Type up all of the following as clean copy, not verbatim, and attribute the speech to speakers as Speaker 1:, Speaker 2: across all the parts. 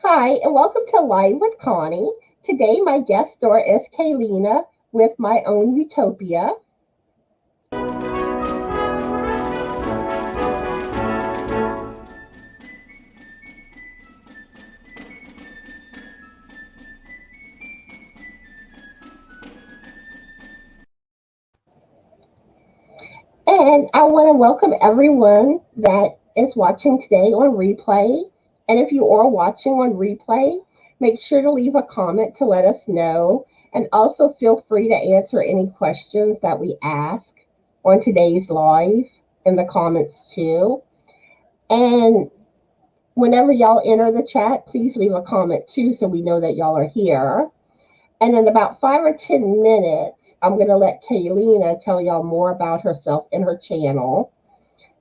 Speaker 1: Hi, and welcome to Live with Connie. Today, my guest star is Kayleena with My Own Utopia. And I want to welcome everyone that is watching today on replay. And if you are watching on replay, make sure to leave a comment to let us know. And also feel free to answer any questions that we ask on today's live in the comments too. And whenever y'all enter the chat, please leave a comment too so we know that y'all are here. And in about 5 or 10 minutes, I'm going to let Kayleena tell y'all more about herself and her channel.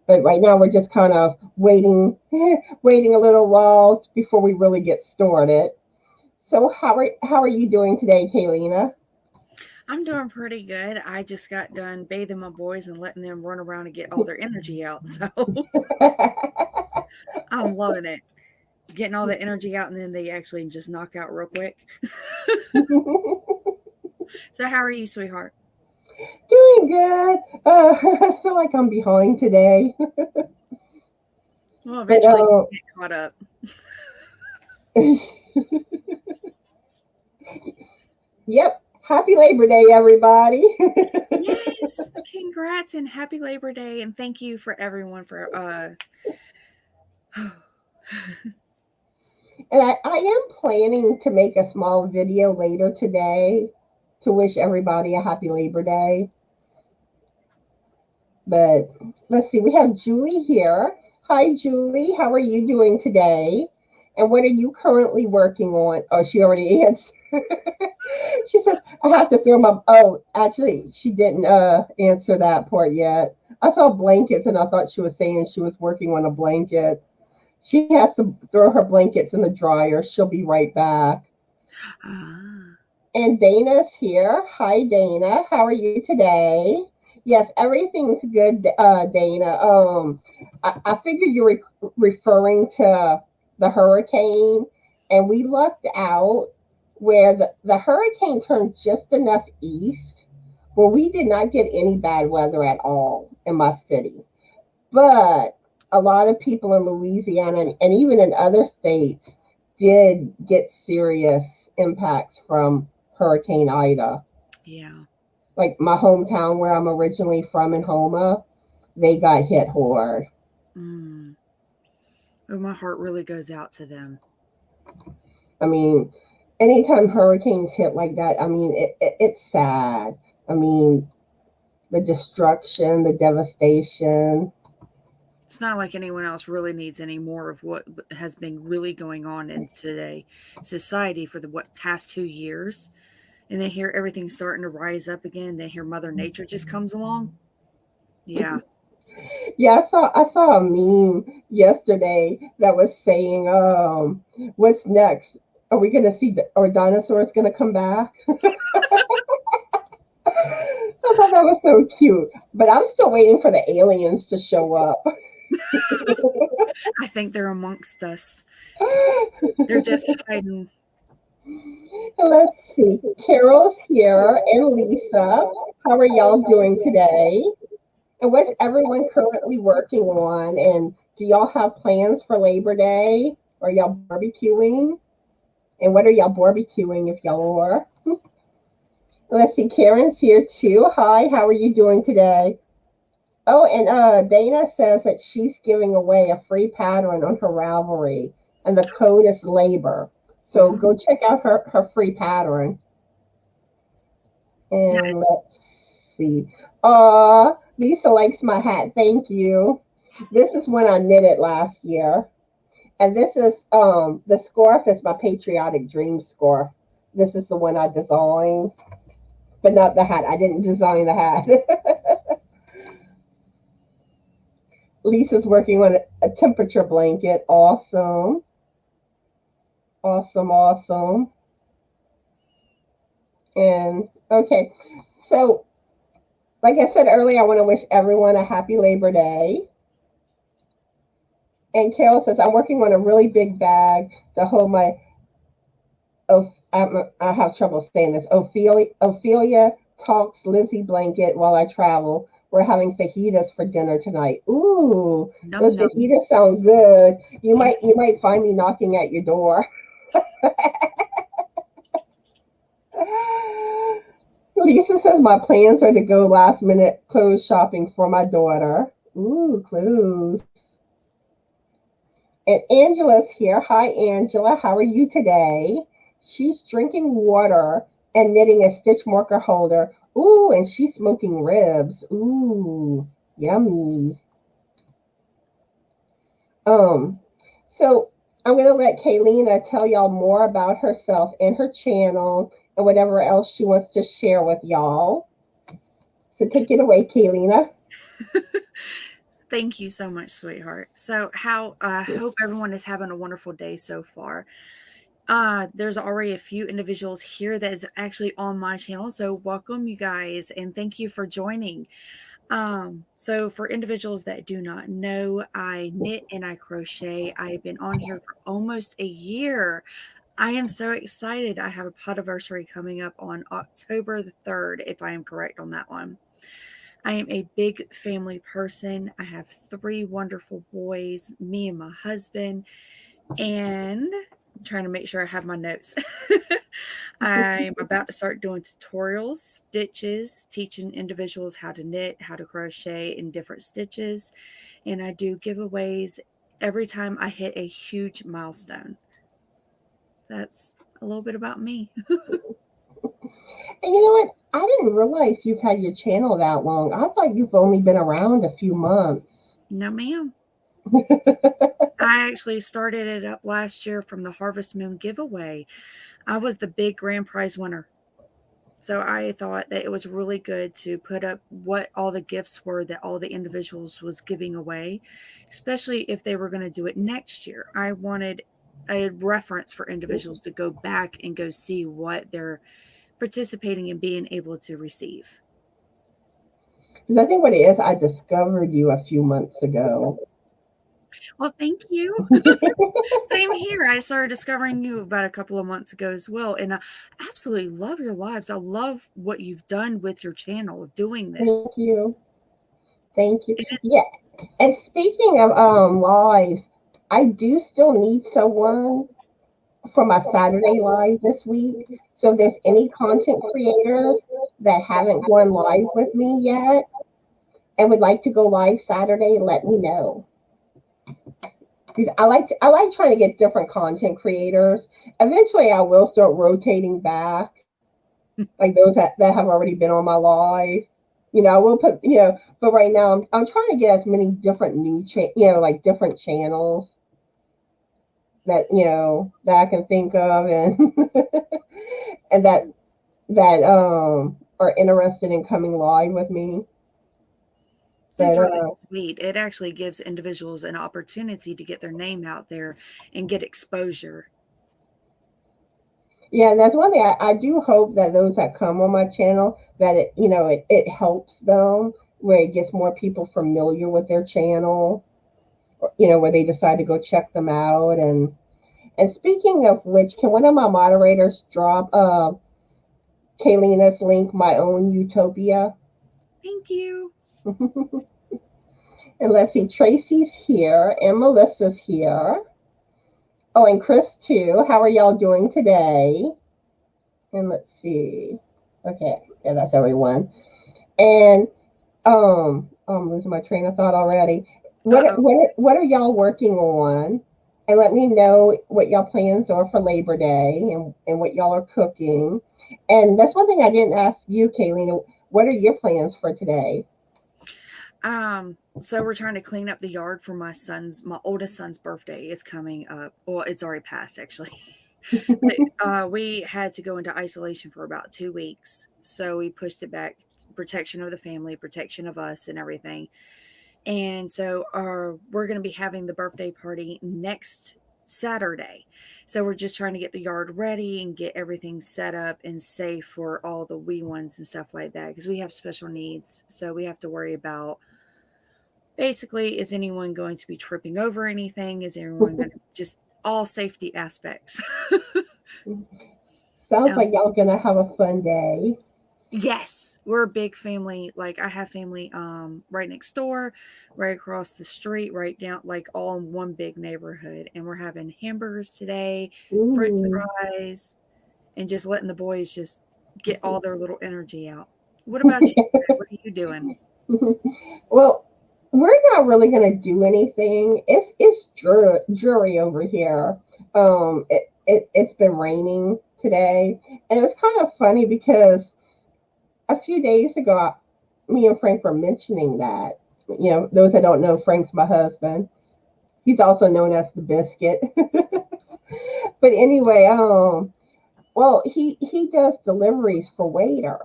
Speaker 1: But right now, we're just kind of waiting, waiting a little while before we really get started. So, how are you doing today, Kayleena?
Speaker 2: I'm doing pretty good. I just got done bathing my boys and letting them run around and get all their energy out. So I'm loving it. Getting all the energy out and then they actually just knock out real quick. So, how are you, sweetheart?
Speaker 1: Doing good. I feel like I'm behind today.
Speaker 2: Well,
Speaker 1: But
Speaker 2: eventually you get caught up.
Speaker 1: yep. Happy Labor Day, everybody.
Speaker 2: Yes. Congrats and happy Labor Day. And thank you for everyone for
Speaker 1: And I am planning to make a small video later today to wish everybody a happy Labor Day. But let's see, we have Julie here. Hi, Julie. How are you doing today? And what are you currently working on? Oh, she already answered. She says, I have to throw my. Oh, actually, she didn't answer that part yet. I saw blankets and I thought she was saying she was working on a blanket. She has to throw her blankets in the dryer. She'll be right back.
Speaker 2: ah.
Speaker 1: And Dana's here. Hi, Dana. How are you today? Yes, everything's good, Dana. I figured you're referring to the hurricane, and we lucked out where the hurricane turned just enough east where we did not get any bad weather at all in my city. But a lot of people in Louisiana and even in other states did get serious impacts from Hurricane Ida.
Speaker 2: Yeah.
Speaker 1: Like my hometown where I'm originally from in Homa, they got hit hard.
Speaker 2: Mm. Oh, my heart really goes out to them.
Speaker 1: I mean, anytime hurricanes hit like that, I mean, it's sad. I mean, the destruction, the devastation.
Speaker 2: It's not like anyone else really needs any more of what has been really going on in today society for the past 2 years. And they hear everything starting to rise up again. They hear Mother Nature just comes along. Yeah.
Speaker 1: Yeah, I saw a meme yesterday that was saying, what's next? Are we gonna see are dinosaurs gonna come back? I thought that was so cute. But I'm still waiting for the aliens to show up.
Speaker 2: I think they're amongst us. They're just hiding.
Speaker 1: Let's see. Carol's here and Lisa. How are y'all doing today? And what's everyone currently working on? And do y'all have plans for Labor Day? Are y'all barbecuing? And what are y'all barbecuing if y'all are? Let's see. Karen's here too. Hi, how are you doing today? Oh, and Dana says that she's giving away a free pattern on her Ravelry, and the code is labor. So go check out her free pattern. And let's see. Lisa likes my hat. Thank you. This is when I knit it last year. And this is the scarf is my patriotic dream scarf. This is the one I designed, but not the hat. I didn't design the hat. Lisa's working on a temperature blanket. Awesome. Awesome, awesome. And okay. So like I said earlier, I want to wish everyone a happy Labor Day. And Carol says, I'm working on a really big bag to hold my, I have trouble saying this, Ophelia talks Lizzie blanket while I travel. We're having fajitas for dinner tonight. Ooh,
Speaker 2: Num
Speaker 1: those
Speaker 2: num.
Speaker 1: fajitas sound good. You might find me knocking at your door. Lisa says my plans are to go last minute clothes shopping for my daughter. Ooh, clothes. And Angela's here. Hi, Angela. How are you today? She's drinking water and knitting a stitch marker holder. Ooh, and she's smoking ribs. Ooh, yummy. Um, so I'm gonna let Kayleena tell y'all more about herself and her channel and whatever else she wants to share with y'all. So take it away, Kayleena.
Speaker 2: Thank you so much, sweetheart. So, how I hope everyone is having a wonderful day so far. There's already a few individuals here that is actually on my channel, so welcome you guys and thank you for joining. So for individuals that do not know, I knit and I crochet. I've been on here for almost a year. I am so excited. I have a podiversary coming up on October the 3rd, if I am correct on that one. I am a big family person. I have 3 wonderful boys, me and my husband, and I'm trying to make sure I have my notes. I'm about to start doing tutorials, stitches, teaching individuals how to knit, how to crochet in different stitches, and I do giveaways every time I hit a huge milestone. That's a little bit about me.
Speaker 1: And you know what? I didn't realize you've had your channel that long. I thought you've only been around a few months.
Speaker 2: No, ma'am. I actually started it up last year from the Harvest Moon giveaway. I was the big grand prize winner. So I thought that it was really good to put up what all the gifts were that all the individuals was giving away, especially if they were going to do it next year. I wanted a reference for individuals to go back and go see what they're participating in being able to receive.
Speaker 1: Because I think what it is, I discovered you a few months ago.
Speaker 2: Well, thank you. Same here. I started discovering you about a couple of months ago as well. And I absolutely love your lives. I love what you've done with your channel of doing
Speaker 1: Thank
Speaker 2: this.
Speaker 1: you. Thank you.
Speaker 2: It is.
Speaker 1: Yeah. And speaking of lives, I do still need someone for my Saturday live this week. So if there's any content creators that haven't gone live with me yet and would like to go live Saturday, let me know. Because I like trying to get different content creators. Eventually I will start rotating back, like those that have already been on my live. I will put, but right now I'm trying to get as many different like different channels that I can think of, and and that are interested in coming live with me.
Speaker 2: It's
Speaker 1: But
Speaker 2: really sweet. It actually gives individuals an opportunity to get their name out there and get exposure.
Speaker 1: yeah, and that's one thing I do hope that those that come on my channel, that it helps them, where it gets more people familiar with their channel, where they decide to go check them out. And speaking of which, can one of my moderators drop Kayleena's link, My Own Utopia?
Speaker 2: Thank you.
Speaker 1: And let's see, Tracy's here and Melissa's here. Oh, and Chris too. How are y'all doing today? And let's see. Okay, yeah, that's everyone. And I'm losing my train of thought already.
Speaker 2: Uh-oh.
Speaker 1: What are y'all working on? And let me know what y'all plans are for Labor Day, and what y'all are cooking. And that's one thing I didn't ask you, Kayleena. What are your plans for today?
Speaker 2: So we're trying to clean up the yard for my oldest son's birthday is coming up. Well, it's already passed actually. But we had to go into isolation for about 2 weeks. So we pushed it back, protection of the family, protection of us and everything. And so we're going to be having the birthday party next Saturday. So we're just trying to get the yard ready and get everything set up and safe for all the wee ones and stuff like that because we have special needs. So we have to worry about Basically, is anyone going to be tripping over anything? Is everyone going to just all safety aspects?
Speaker 1: Sounds
Speaker 2: um,
Speaker 1: like y'all gonna have a fun day.
Speaker 2: yes, we're a big family. Like I have family right next door, right across the street, right down like all in one big neighborhood. And we're having hamburgers today, french
Speaker 1: Ooh.
Speaker 2: fries, and just letting the boys just get all their little energy out. What about you today? What are you doing?
Speaker 1: Well, we're not really gonna do anything. It's jury over here. It's been raining today, and it was kind of funny because a few days ago, me and Frank were mentioning that. Those that don't know, Frank's my husband. He's also known as the Biscuit. But anyway, well, he does deliveries for Waiter,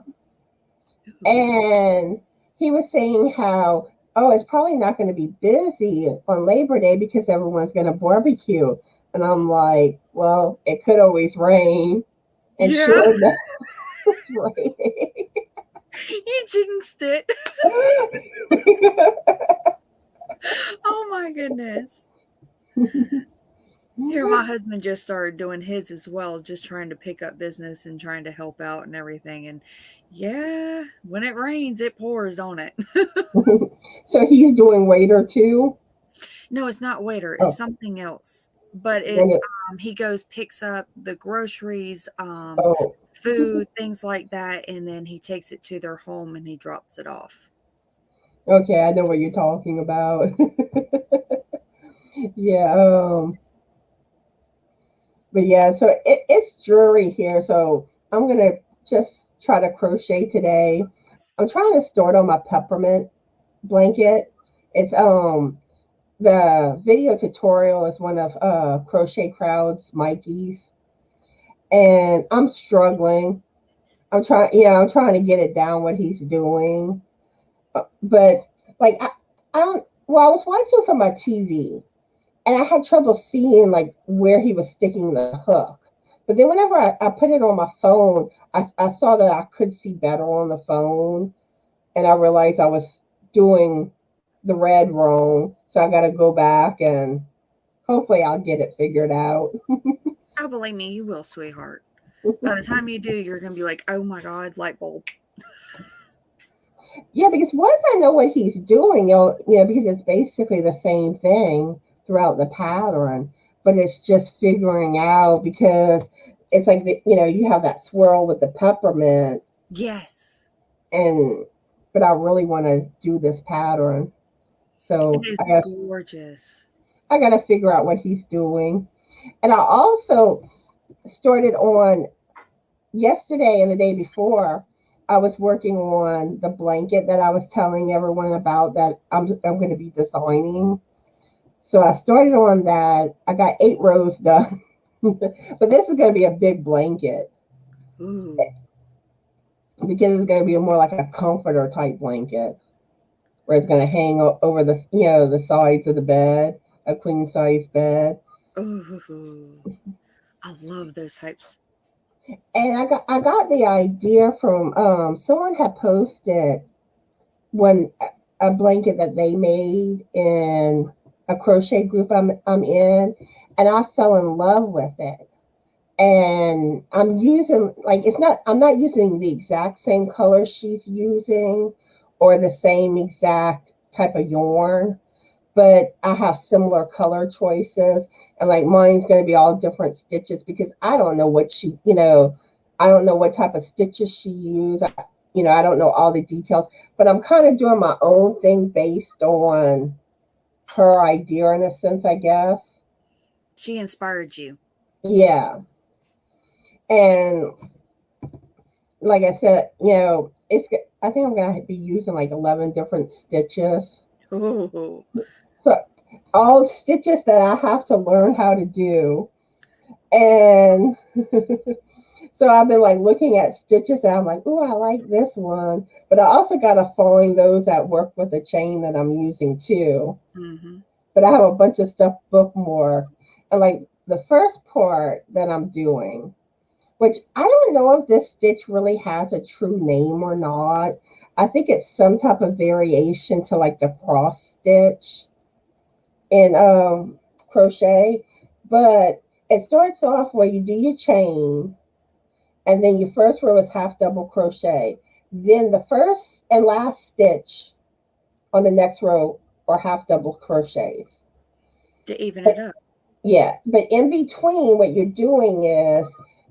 Speaker 2: Ooh.
Speaker 1: and he was saying how, oh, it's probably not going to be busy on Labor Day because everyone's going to barbecue. And I'm like, well, it could always rain. And
Speaker 2: Yeah,
Speaker 1: sure enough, it's raining.
Speaker 2: you jinxed it. Oh my goodness. Here, my husband just started doing his as well, just trying to pick up business and trying to help out and everything. And yeah, when it rains, it pours on it.
Speaker 1: So he's doing Waiter too.
Speaker 2: No, it's not waiter, it's
Speaker 1: Oh,
Speaker 2: something else. But
Speaker 1: when
Speaker 2: it's
Speaker 1: it,
Speaker 2: he goes, picks up the groceries,
Speaker 1: oh,
Speaker 2: food, things like that, and then he takes it to their home and he drops it off.
Speaker 1: okay, I know what you're talking about. Yeah, but yeah, so it's dreary here. So I'm gonna just try to crochet today. I'm trying to start on my peppermint blanket. It's the video tutorial is one of Crochet Crowd's Mikey's, and I'm struggling. I'm trying to get it down what he's doing, but like I don't. Well, I was watching from my TV, and I had trouble seeing like where he was sticking the hook. But then whenever I put it on my phone, I saw that I could see better on the phone, and I realized I was doing the red wrong. So I got to go back and hopefully I'll get it figured out.
Speaker 2: Oh, believe me, you will, sweetheart. By the time you do, you're gonna be like, "Oh my god, light bulb."
Speaker 1: Yeah, because once I know what he's doing, because it's basically the same thing throughout the pattern, but it's just figuring out because it's like you have that swirl with the peppermint,
Speaker 2: Yes,
Speaker 1: and but I really want to do this pattern,
Speaker 2: it
Speaker 1: so
Speaker 2: is gorgeous.
Speaker 1: I got to figure out what he's doing, and I also started on yesterday and the day before. I was working on the blanket that I was telling everyone about that I'm going to be designing. So I started on that. I got 8 rows done, but this is going to be a big blanket
Speaker 2: Ooh,
Speaker 1: because it's going to be more like a comforter type blanket where it's going to hang over the sides of the bed, a queen size bed.
Speaker 2: ooh, I love those types.
Speaker 1: And I got the idea from someone had posted one a blanket that they made in a crochet group I'm in, and I fell in love with it. And I'm using like I'm not using the exact same color she's using or the same exact type of yarn, but I have similar color choices. And like mine's going to be all different stitches because I don't know I don't know what type of stitches she used. I don't know all the details, but I'm kind of doing my own thing based on her idea in a sense, I guess.
Speaker 2: She inspired you.
Speaker 1: Yeah. And like I said, I think I'm going to be using like 11 different stitches.
Speaker 2: Oh,
Speaker 1: So all stitches that I have to learn how to do. And so I've been like looking at stitches and I'm like, oh, I like this one. But I also got to find those that work with the chain that I'm using too.
Speaker 2: mm-hmm.
Speaker 1: But I have a bunch of stuff bookmarked. And like the first part that I'm doing, which I don't know if this stitch really has a true name or not. I think it's some type of variation to like the cross stitch in crochet, but it starts off where you do your chain, and then your first row is half double crochet. Then the first and last stitch on the next row are half double crochets.
Speaker 2: To even it
Speaker 1: But
Speaker 2: up.
Speaker 1: yeah, but in between, what you're doing is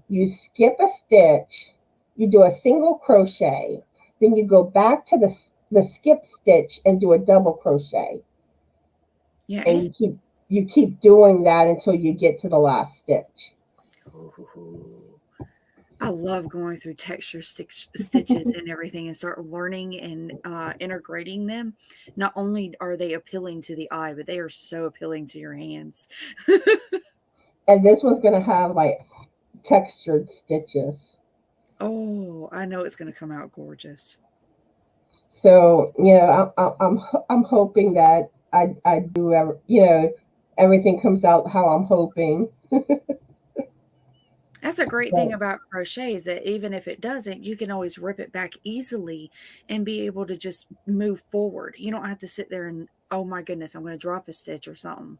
Speaker 1: you skip a stitch, you do a single crochet, then you go back to the skip stitch and do a double crochet,
Speaker 2: Yeah,
Speaker 1: and you keep doing that until you get to the last stitch.
Speaker 2: ooh, I love going through stitches and everything and start learning and integrating them. Not only are they appealing to the eye, but they are so appealing to your hands.
Speaker 1: And this one's gonna have like textured stitches.
Speaker 2: Oh, I know it's going to come out gorgeous.
Speaker 1: So I'm hoping that I do everything comes out how I'm hoping.
Speaker 2: That's a great thing
Speaker 1: But
Speaker 2: about crochet is that even if it doesn't, you can always rip it back easily and be able to just move forward. You don't have to sit there and, oh my goodness, I'm going to drop a stitch or something.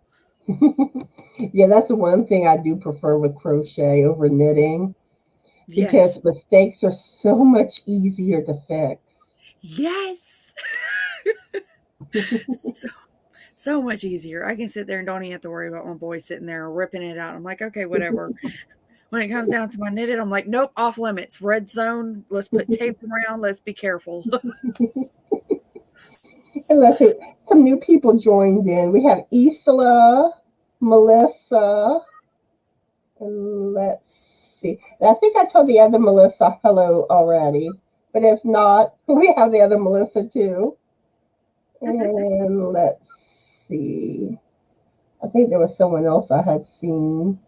Speaker 1: yeah, that's the one thing I do prefer with crochet over knitting because
Speaker 2: Yes.
Speaker 1: mistakes are so much easier to fix.
Speaker 2: Yes. So, so much easier. I can sit there and don't even have to worry about my boy sitting there ripping it out. I'm like, okay, whatever. When it comes down to my knitted, I'm like, nope, off limits. Red zone. Let's put tape around. Let's be careful.
Speaker 1: And let's see, some new people joined in. We have Isla, Melissa, and let's see. I think I told the other Melissa hello already, but if not, we have the other Melissa too. And let's see. I think there was someone else I had seen.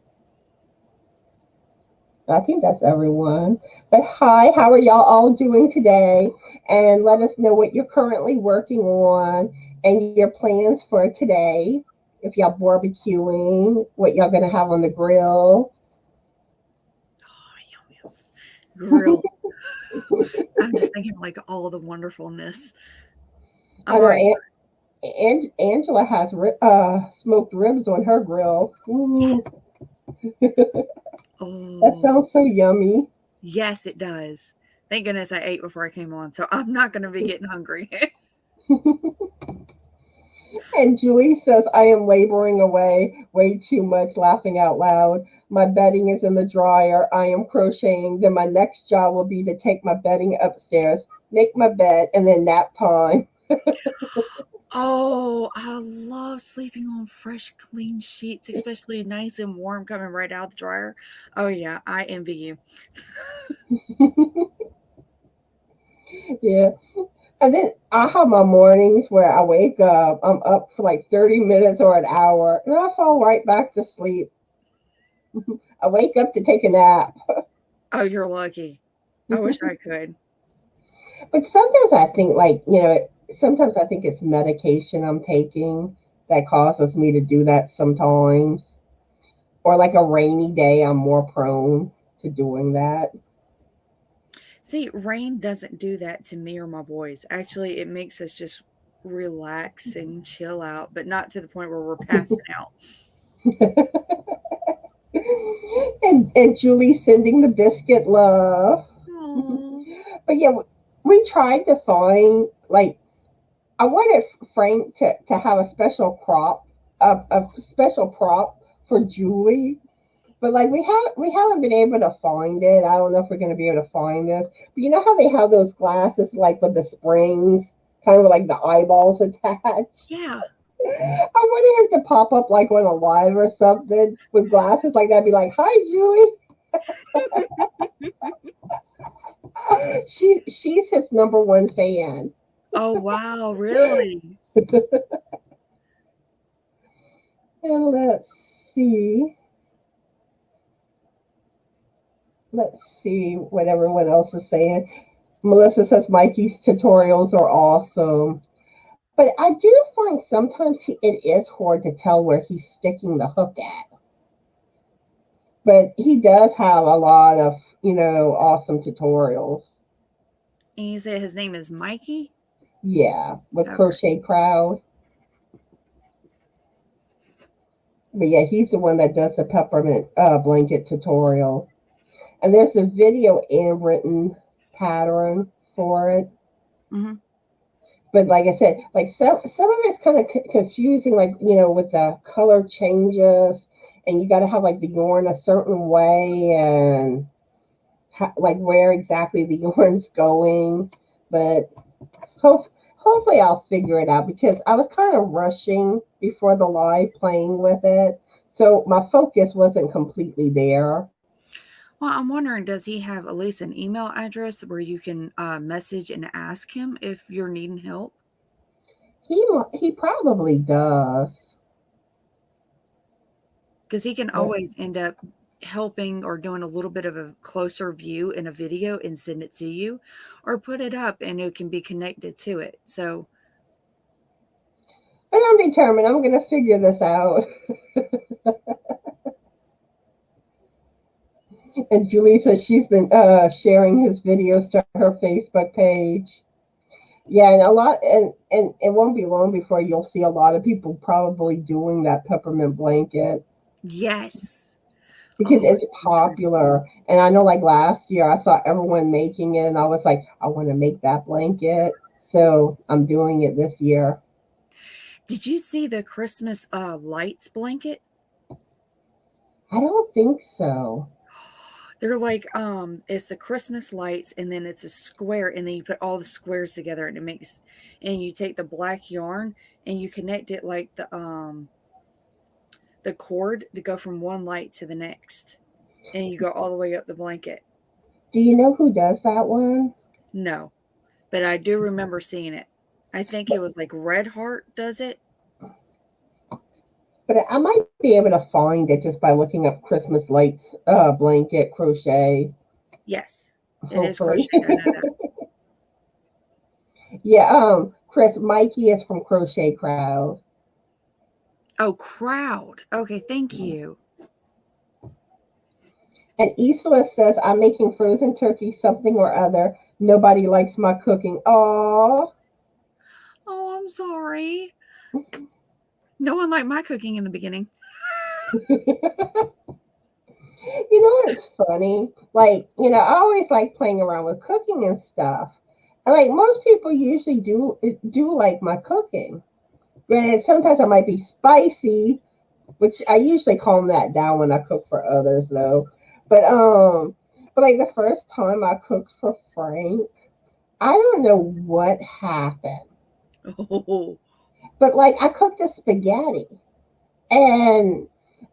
Speaker 1: I think that's everyone. But hi, how are y'all all doing today? And let us know what you're currently working on and your plans for today. If y'all barbecuing, what y'all gonna have on the grill.
Speaker 2: Oh, yum yums. Grill. I'm just thinking like all the wonderfulness.
Speaker 1: I
Speaker 2: I'm
Speaker 1: know
Speaker 2: already
Speaker 1: Angela has smoked ribs on her grill. Ooh,
Speaker 2: yes.
Speaker 1: that
Speaker 2: Oh,
Speaker 1: sounds so yummy.
Speaker 2: yes, it does. Thank goodness I ate before I came on, so I'm not going to be getting hungry.
Speaker 1: And Julie says, I am laboring away way too much, laughing out loud. My bedding is in the dryer. I am crocheting. Then my next job will be to take my bedding upstairs, make my bed, and then nap time.
Speaker 2: Oh, I love sleeping on fresh, clean sheets, especially nice and warm coming right out of the dryer. Oh, yeah, I envy you.
Speaker 1: Yeah. And then I have my mornings where I wake up, I'm up for like 30 minutes or an hour, and I fall right back to sleep. I wake up to take a nap.
Speaker 2: Oh, you're lucky. I wish I could.
Speaker 1: But sometimes I think, like, sometimes I think it's medication I'm taking that causes me to do that sometimes. Or like a rainy day, I'm more prone to doing that.
Speaker 2: See, rain doesn't do that to me or my boys. Actually, it makes us just relax and chill out, but not to the point where we're passing out.
Speaker 1: And Julie sending the biscuit love.
Speaker 2: Aw.
Speaker 1: But yeah, we tried to find, like, I wanted Frank to have a special prop for Julie. But like we haven't been able to find it. I don't know if we're gonna be able to find this. But you know how they have those glasses like with the springs, kind of like the eyeballs attached.
Speaker 2: Yeah.
Speaker 1: I wanted him to pop up like on a live or something with glasses like that. Be like, "Hi, Julie." She's his number one fan.
Speaker 2: Oh, wow, really?
Speaker 1: And see. Let's see what everyone else is saying. Melissa says Mikey's tutorials are awesome. But I do find sometimes it is hard to tell where he's sticking the hook at. But he does have a lot of, awesome tutorials.
Speaker 2: And you say his name is Mikey?
Speaker 1: Yeah, with
Speaker 2: Okay.
Speaker 1: Crochet Crowd. But yeah, he's the one that does the peppermint blanket tutorial. And there's a video and written pattern for it.
Speaker 2: Mm-hmm.
Speaker 1: But like I said, like some of it's kind of confusing, like with the color changes, and you got to have like the yarn a certain way, and like where exactly the yarn's going. But hopefully I'll figure it out because I was kind of rushing before the live playing with it, so my focus wasn't completely there.
Speaker 2: Well, I'm wondering, does he have at least an email address where you can message and ask him if you're needing help?
Speaker 1: He probably does.
Speaker 2: Because he can
Speaker 1: But
Speaker 2: always end up helping or doing a little bit of a closer view in a video and send it to you, or put it up and it can be connected to it. So,
Speaker 1: I'm determined. I'm gonna figure this out. And Julie says she's been sharing his videos to her Facebook page. Yeah, and a lot, and it won't be long before you'll see a lot of people probably doing that peppermint blanket
Speaker 2: yes.
Speaker 1: because
Speaker 2: Oh,
Speaker 1: it's
Speaker 2: it's so pretty.
Speaker 1: popular. And I know, like last year, I saw everyone making it, and I was like, I want to make that blanket, so I'm doing it this year.
Speaker 2: Did you see the Christmas lights blanket?
Speaker 1: I don't think so.
Speaker 2: They're like it's the Christmas lights and then it's a square and then you put all the squares together and it makes and you take the black yarn and you connect it like the cord to go from one light to the next. And you go all the way up the blanket.
Speaker 1: Do you know who does that one?
Speaker 2: No, but I do remember seeing it. I think it was like Red Heart does it.
Speaker 1: But I might be able to find it just by looking up Christmas lights blanket crochet.
Speaker 2: Yes, it is
Speaker 1: Hopefully.
Speaker 2: crocheted. I know that.
Speaker 1: Yeah, Chris, Mikey is from Crochet Crowd.
Speaker 2: Oh, crowd. Okay, thank you.
Speaker 1: And Isla says, I'm making frozen turkey something or other. Nobody likes my cooking. Oh,
Speaker 2: Oh, I'm sorry. No one liked my cooking in the beginning.
Speaker 1: you know it's funny? Like, I always like playing around with cooking and stuff. And like most people usually do like my cooking. Granted, sometimes I might be spicy, which I usually calm that down when I cook for others though. But but like the first time I cooked for Frank, I don't know what happened.
Speaker 2: Oh,
Speaker 1: But like I cooked a spaghetti and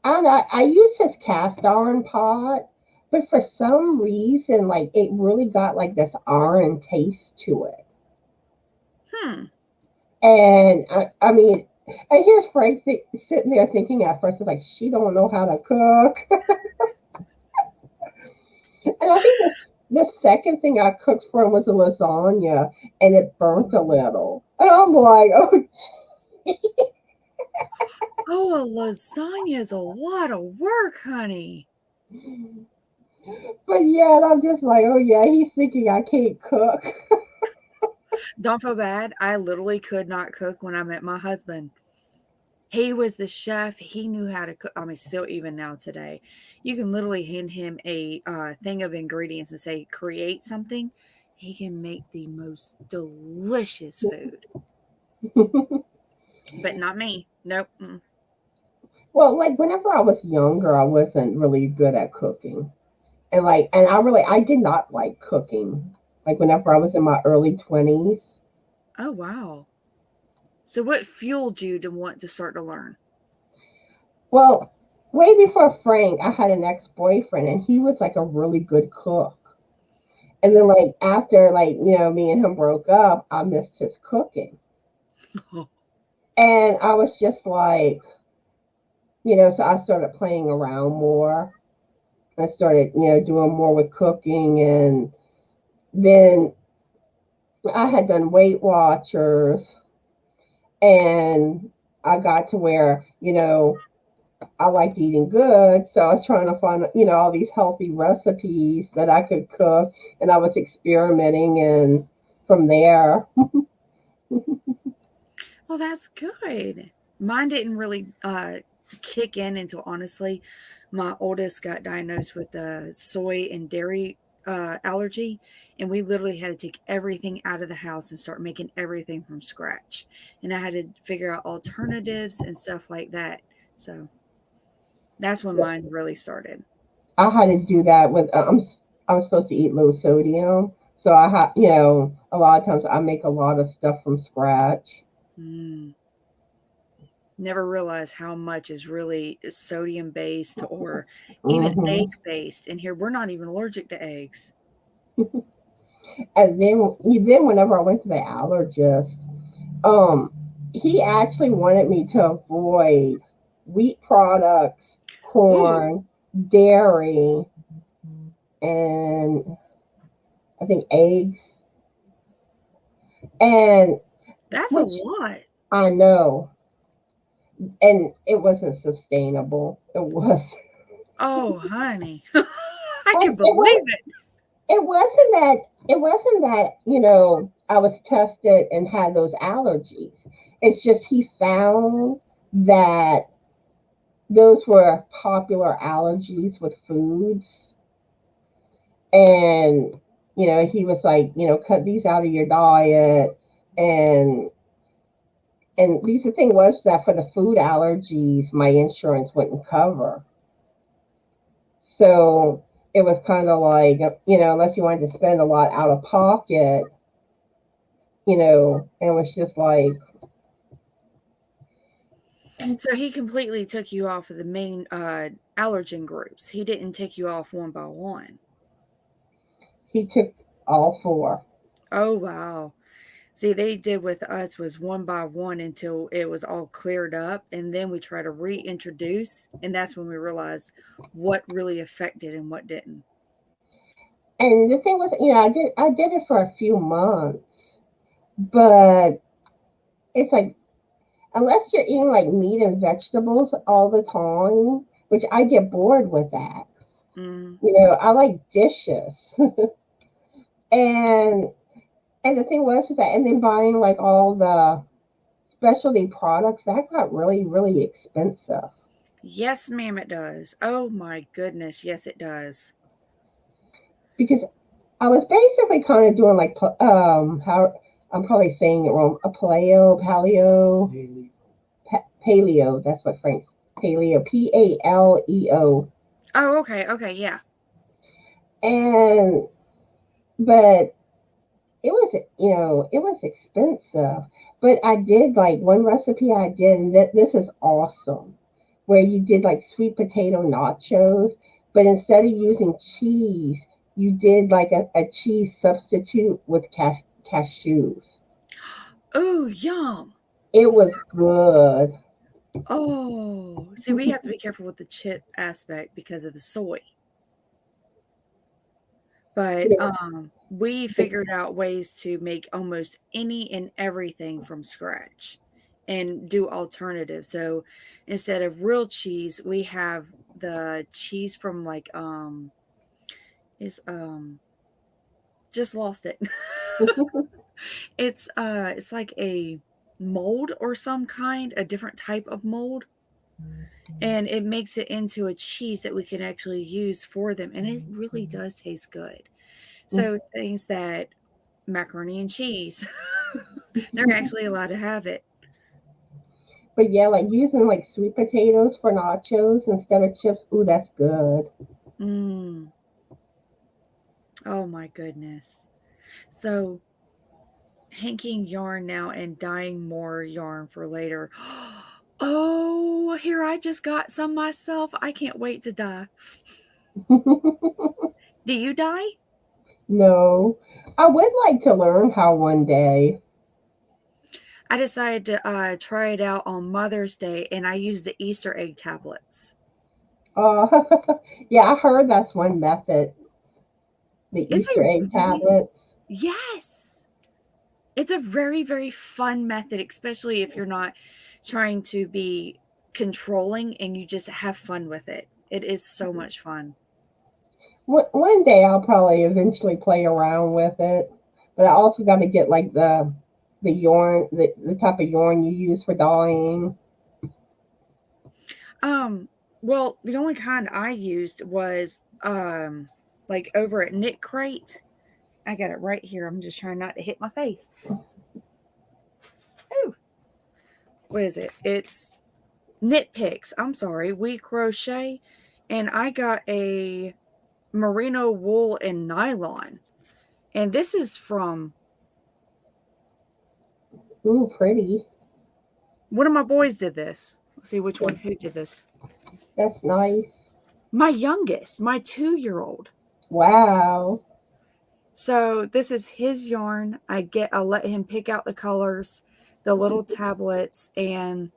Speaker 1: I don't know, I used his cast iron pot, but for some reason like it really got like this iron taste to it.
Speaker 2: hmm.
Speaker 1: And I mean, and here's Frank sitting there thinking at first, like, she don't know how to cook. And I think the second thing I cooked for him was a lasagna, and it burnt a little. And I'm like, oh,
Speaker 2: Oh, a lasagna is a lot of work, honey.
Speaker 1: but yeah, and I'm just like, oh yeah, he's thinking I can't cook.
Speaker 2: Don't feel bad. I literally could not cook when I met my husband. He was the chef. He knew how to cook. I mean, still even now today, you can literally hand him a thing of ingredients and say, create something. He can make the most delicious food, but not me. Nope. Mm.
Speaker 1: Well, like whenever I was younger, I wasn't really good at cooking, and I did not like cooking. Like whenever I was in my early 20s.
Speaker 2: Oh, wow. So, what fueled you to want to start to learn?
Speaker 1: Well, way before Frank, I had an ex-boyfriend, and he was like a really good cook. And then like after like me and him broke up, I missed his cooking, and I was just like, so I started playing around more. I started doing more with cooking, and then I had done Weight Watchers, and I got to where I liked eating good, so I was trying to find all these healthy recipes that I could cook, and I was experimenting, and from there.
Speaker 2: Well, that's good. Mine didn't really kick in until honestly, my oldest got diagnosed with a soy and dairy allergy, and we literally had to take everything out of the house and start making everything from scratch. And I had to figure out alternatives and stuff like that. So that's when mine really started.
Speaker 1: I had to do that with I'm supposed to eat low sodium, so I have a lot of times I make a lot of stuff from scratch.
Speaker 2: Mm. Never realized how much is really sodium based or even egg
Speaker 1: Hmm.
Speaker 2: based. And here we're not even allergic to eggs.
Speaker 1: And then whenever I went to the allergist, um, he actually wanted me to avoid wheat products,
Speaker 2: Ooh,
Speaker 1: corn, dairy, and I think eggs, and
Speaker 2: that's a
Speaker 1: which
Speaker 2: lot.
Speaker 1: I know, and it wasn't sustainable. It was,
Speaker 2: Oh, honey. I
Speaker 1: and
Speaker 2: can believe it.
Speaker 1: it wasn't that I was tested and had those allergies. It's just he found that those were popular allergies with foods, and he was like, cut these out of your diet, and the thing was that for the food allergies my insurance wouldn't cover. So it was kind of like, unless you wanted to spend a lot out of pocket, it was just like
Speaker 2: So he completely took you off of the main allergen groups. He didn't take you off one by one.
Speaker 1: he took all four.
Speaker 2: Oh, wow. See, they did with us was one by one until it was all cleared up, and then we try to reintroduce, and that's when we realized what really affected and what didn't.
Speaker 1: And the thing was, I did it for a few months, but it's like unless you're eating like meat and vegetables all the time, which I get bored with that.
Speaker 2: Mm.
Speaker 1: I like dishes. and and the thing was is that, and then buying like all the specialty products, that got really, really expensive.
Speaker 2: Yes, ma'am, it does. Oh my goodness, yes, it does.
Speaker 1: Because I was basically kind of doing like how I'm probably saying it wrong, a paleo. That's what Frank's paleo, Paleo.
Speaker 2: Oh, okay, okay, yeah.
Speaker 1: And but it was expensive. But I did like one recipe I did, and this is awesome, where you did like sweet potato nachos, but instead of using cheese, you did like a cheese substitute with cashews.
Speaker 2: Oh, yum.
Speaker 1: It was good.
Speaker 2: Oh, see, we have to be careful with the chip aspect because of the soy. But
Speaker 1: You
Speaker 2: we figured out ways to make almost any and everything from scratch and do alternatives. So instead of real cheese, we have the cheese from like is just lost it. It's like a mold or some kind, a different type of mold, and it makes it into a cheese that we can actually use for them, and it really does taste good. So things that macaroni and cheese, they're actually allowed to have it.
Speaker 1: But yeah, like using like sweet potatoes for nachos instead of chips. Ooh, that's good.
Speaker 2: Mm. Oh my goodness. So hanking yarn now and dyeing more yarn for later. Oh, here I just got some myself. I can't wait to dye. Do you dye?
Speaker 1: No, I would like to learn how one day.
Speaker 2: I decided to try it out on Mother's Day and I used the Easter egg tablets.
Speaker 1: Uh, yeah, I heard that's one method, the
Speaker 2: It's
Speaker 1: Easter
Speaker 2: a
Speaker 1: egg
Speaker 2: really,
Speaker 1: tablets.
Speaker 2: yes, it's a very, very fun method, especially if you're not trying to be controlling and you just have fun with it. It is so much fun.
Speaker 1: One day I'll probably eventually play around with it. But I also got to get like the yarn, the type of yarn you use for dyeing.
Speaker 2: Well, the only kind I used was like over at Knit Crate. I got it right here. I'm just trying not to hit my face. Ooh, what is it? It's Knit Picks. I'm sorry, We Crochet, and I got a merino wool and nylon, and this is from
Speaker 1: Ooh, pretty.
Speaker 2: one of my boys did this. Let's see which one who did this.
Speaker 1: That's nice.
Speaker 2: My youngest, my 2-year-old.
Speaker 1: Wow.
Speaker 2: So this is his yarn. I let him pick out the colors, the little tablets, and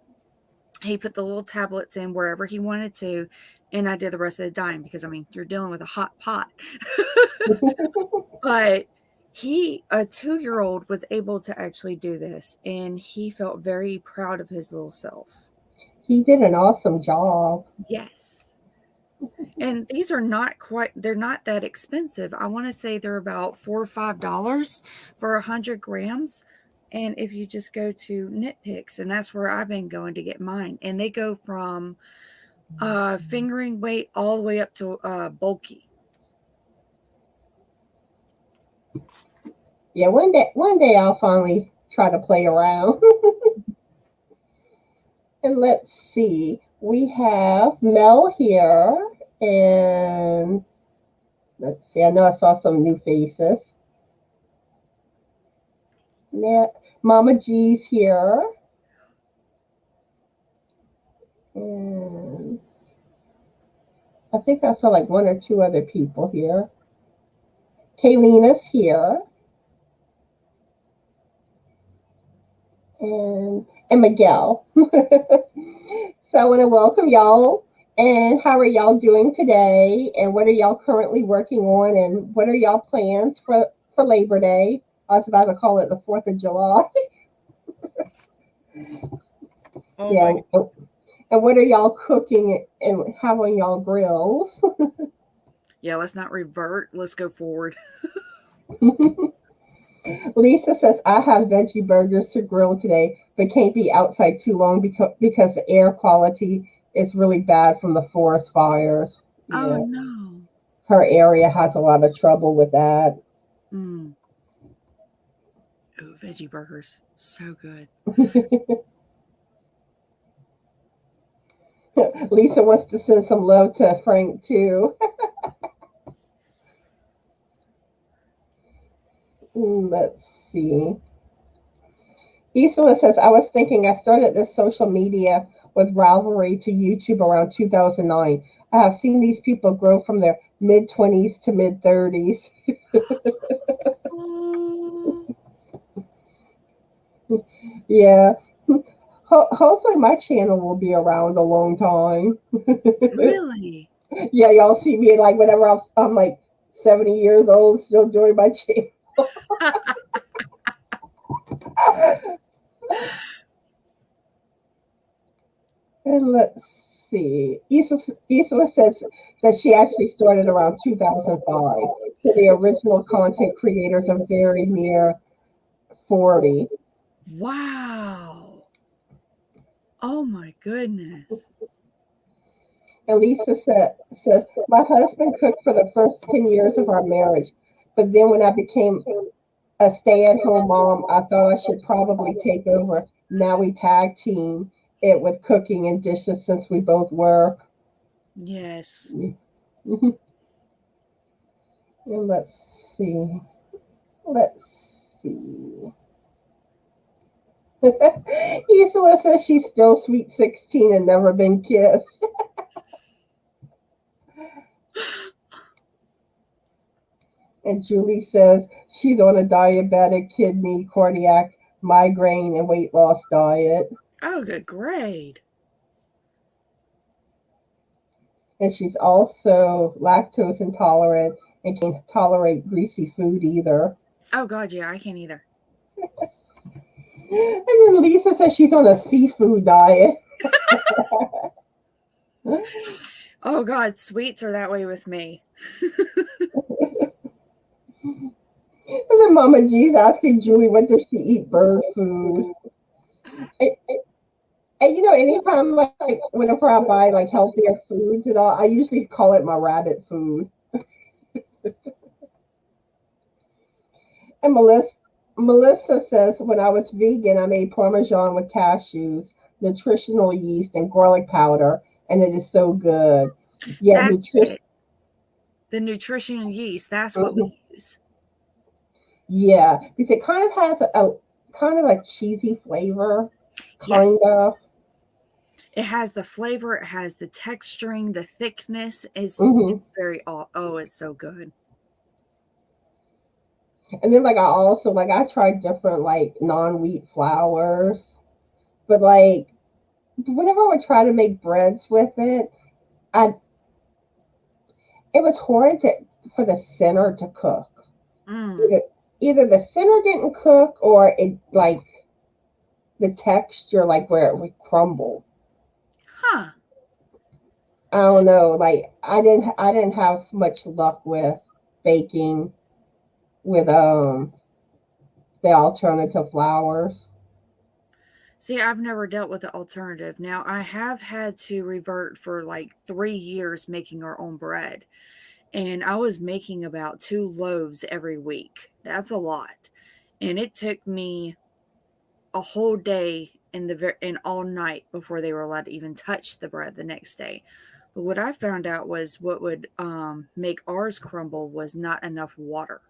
Speaker 2: he put the little tablets in wherever he wanted to, and I did the rest of the dyeing because I mean you're dealing with a hot pot. But a 2-year-old was able to actually do this, and he felt very proud of his little self.
Speaker 1: He did an awesome job.
Speaker 2: Yes. And these are they're not that expensive. I want to say they're about $4 or $5 for 100 grams. And if you just go to Knit Picks, and that's where I've been going to get mine, and they go from fingering weight all the way up to bulky.
Speaker 1: Yeah, one day I'll finally try to play around. And let's see. We have Mel here, and let's see. I know I saw some new faces. Yeah, Mama G's here, and I think I saw like one or two other people here. Kayleena's here, and Miguel. So I want to welcome y'all. And how are y'all doing today? And what are y'all currently working on? And what are y'all plans for Labor Day? I was about to call it the 4th of July.
Speaker 2: Oh
Speaker 1: Yeah.
Speaker 2: my goodness.
Speaker 1: And what are y'all cooking and having y'all grills?
Speaker 2: Yeah, let's not revert. Let's go forward.
Speaker 1: Lisa says, I have veggie burgers to grill today, but can't be outside too long because the air quality is really bad from the forest fires.
Speaker 2: Oh
Speaker 1: Yeah.
Speaker 2: no.
Speaker 1: Her area has a lot of trouble with that.
Speaker 2: Mm. Oh, veggie burgers. So good.
Speaker 1: Lisa wants to send some love to Frank too. Let's see. Isla says, I was thinking I started this social media with Ravelry to YouTube around 2009. I have seen these people grow from their mid 20s to mid 30s.
Speaker 2: Oh,
Speaker 1: Yeah. Hopefully my channel will be around a long time.
Speaker 2: really?
Speaker 1: Yeah, y'all see me like whenever I'm like 70 years old still doing my channel. And let's see. Isla says that she actually started around 2005. So the original content creators are very near 40.
Speaker 2: Wow. Oh my goodness.
Speaker 1: And says, my husband cooked for the first 10 years of our marriage. But then when I became a stay-at-home mom, I thought I should probably take over. Now we tag team it with cooking and dishes since we both work.
Speaker 2: Yes.
Speaker 1: And let's see. Let's see. Isla says she's still sweet 16 and never been kissed. And Julie says she's on a diabetic, kidney, cardiac, migraine, and weight loss diet.
Speaker 2: Oh, good grade.
Speaker 1: And she's also lactose intolerant and can't tolerate greasy food either.
Speaker 2: Oh God, yeah, I can't either.
Speaker 1: And then Lisa says she's on a seafood diet.
Speaker 2: Oh God, sweets are that way with me.
Speaker 1: And Mama G's asking Julie, what does she eat? Bird food. And, anytime like whenever I buy like healthier foods and all, I usually call it my rabbit food. And Melissa says, when I was vegan, I made Parmesan with cashews, nutritional yeast, and garlic powder, and it is so good. Yeah,
Speaker 2: That's
Speaker 1: nutrition.
Speaker 2: it. The nutrition and yeast, that's what
Speaker 1: Mhm.
Speaker 2: we use.
Speaker 1: Yeah, because it kind of has a kind of a cheesy flavor, kind
Speaker 2: Yes.
Speaker 1: of.
Speaker 2: It has the flavor, it has the texturing, the thickness is
Speaker 1: Hmm.
Speaker 2: it's very oh, it's so good.
Speaker 1: And then like I also like I tried different like non-wheat flours, but like whenever I would try to make breads with it, I it was hard for the center to cook.
Speaker 2: Mm.
Speaker 1: Either the center didn't cook or it like the texture like where it would crumble.
Speaker 2: Huh.
Speaker 1: I don't know. Like I didn't have much luck with baking with the alternative flours.
Speaker 2: See, I've never dealt with the alternative. Now, I have had to revert for like 3 years making our own bread. And I was making about 2 loaves every week. That's a lot. And it took me a whole day and all night before they were allowed to even touch the bread the next day. But what I found out was what would make ours crumble was not enough water.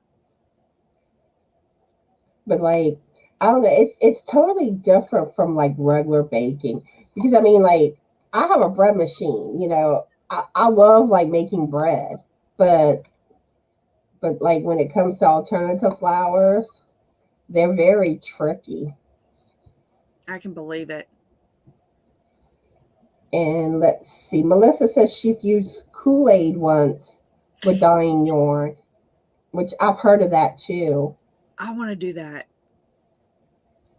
Speaker 1: But like I don't know, it's totally different from like regular baking because I mean like I have a bread machine. I love like making bread, but like when it comes to alternative flours, they're very tricky.
Speaker 2: I can believe it.
Speaker 1: And let's see, Melissa says she's used Kool-Aid once with dyeing yarn, which I've heard of that too.
Speaker 2: I want to do that.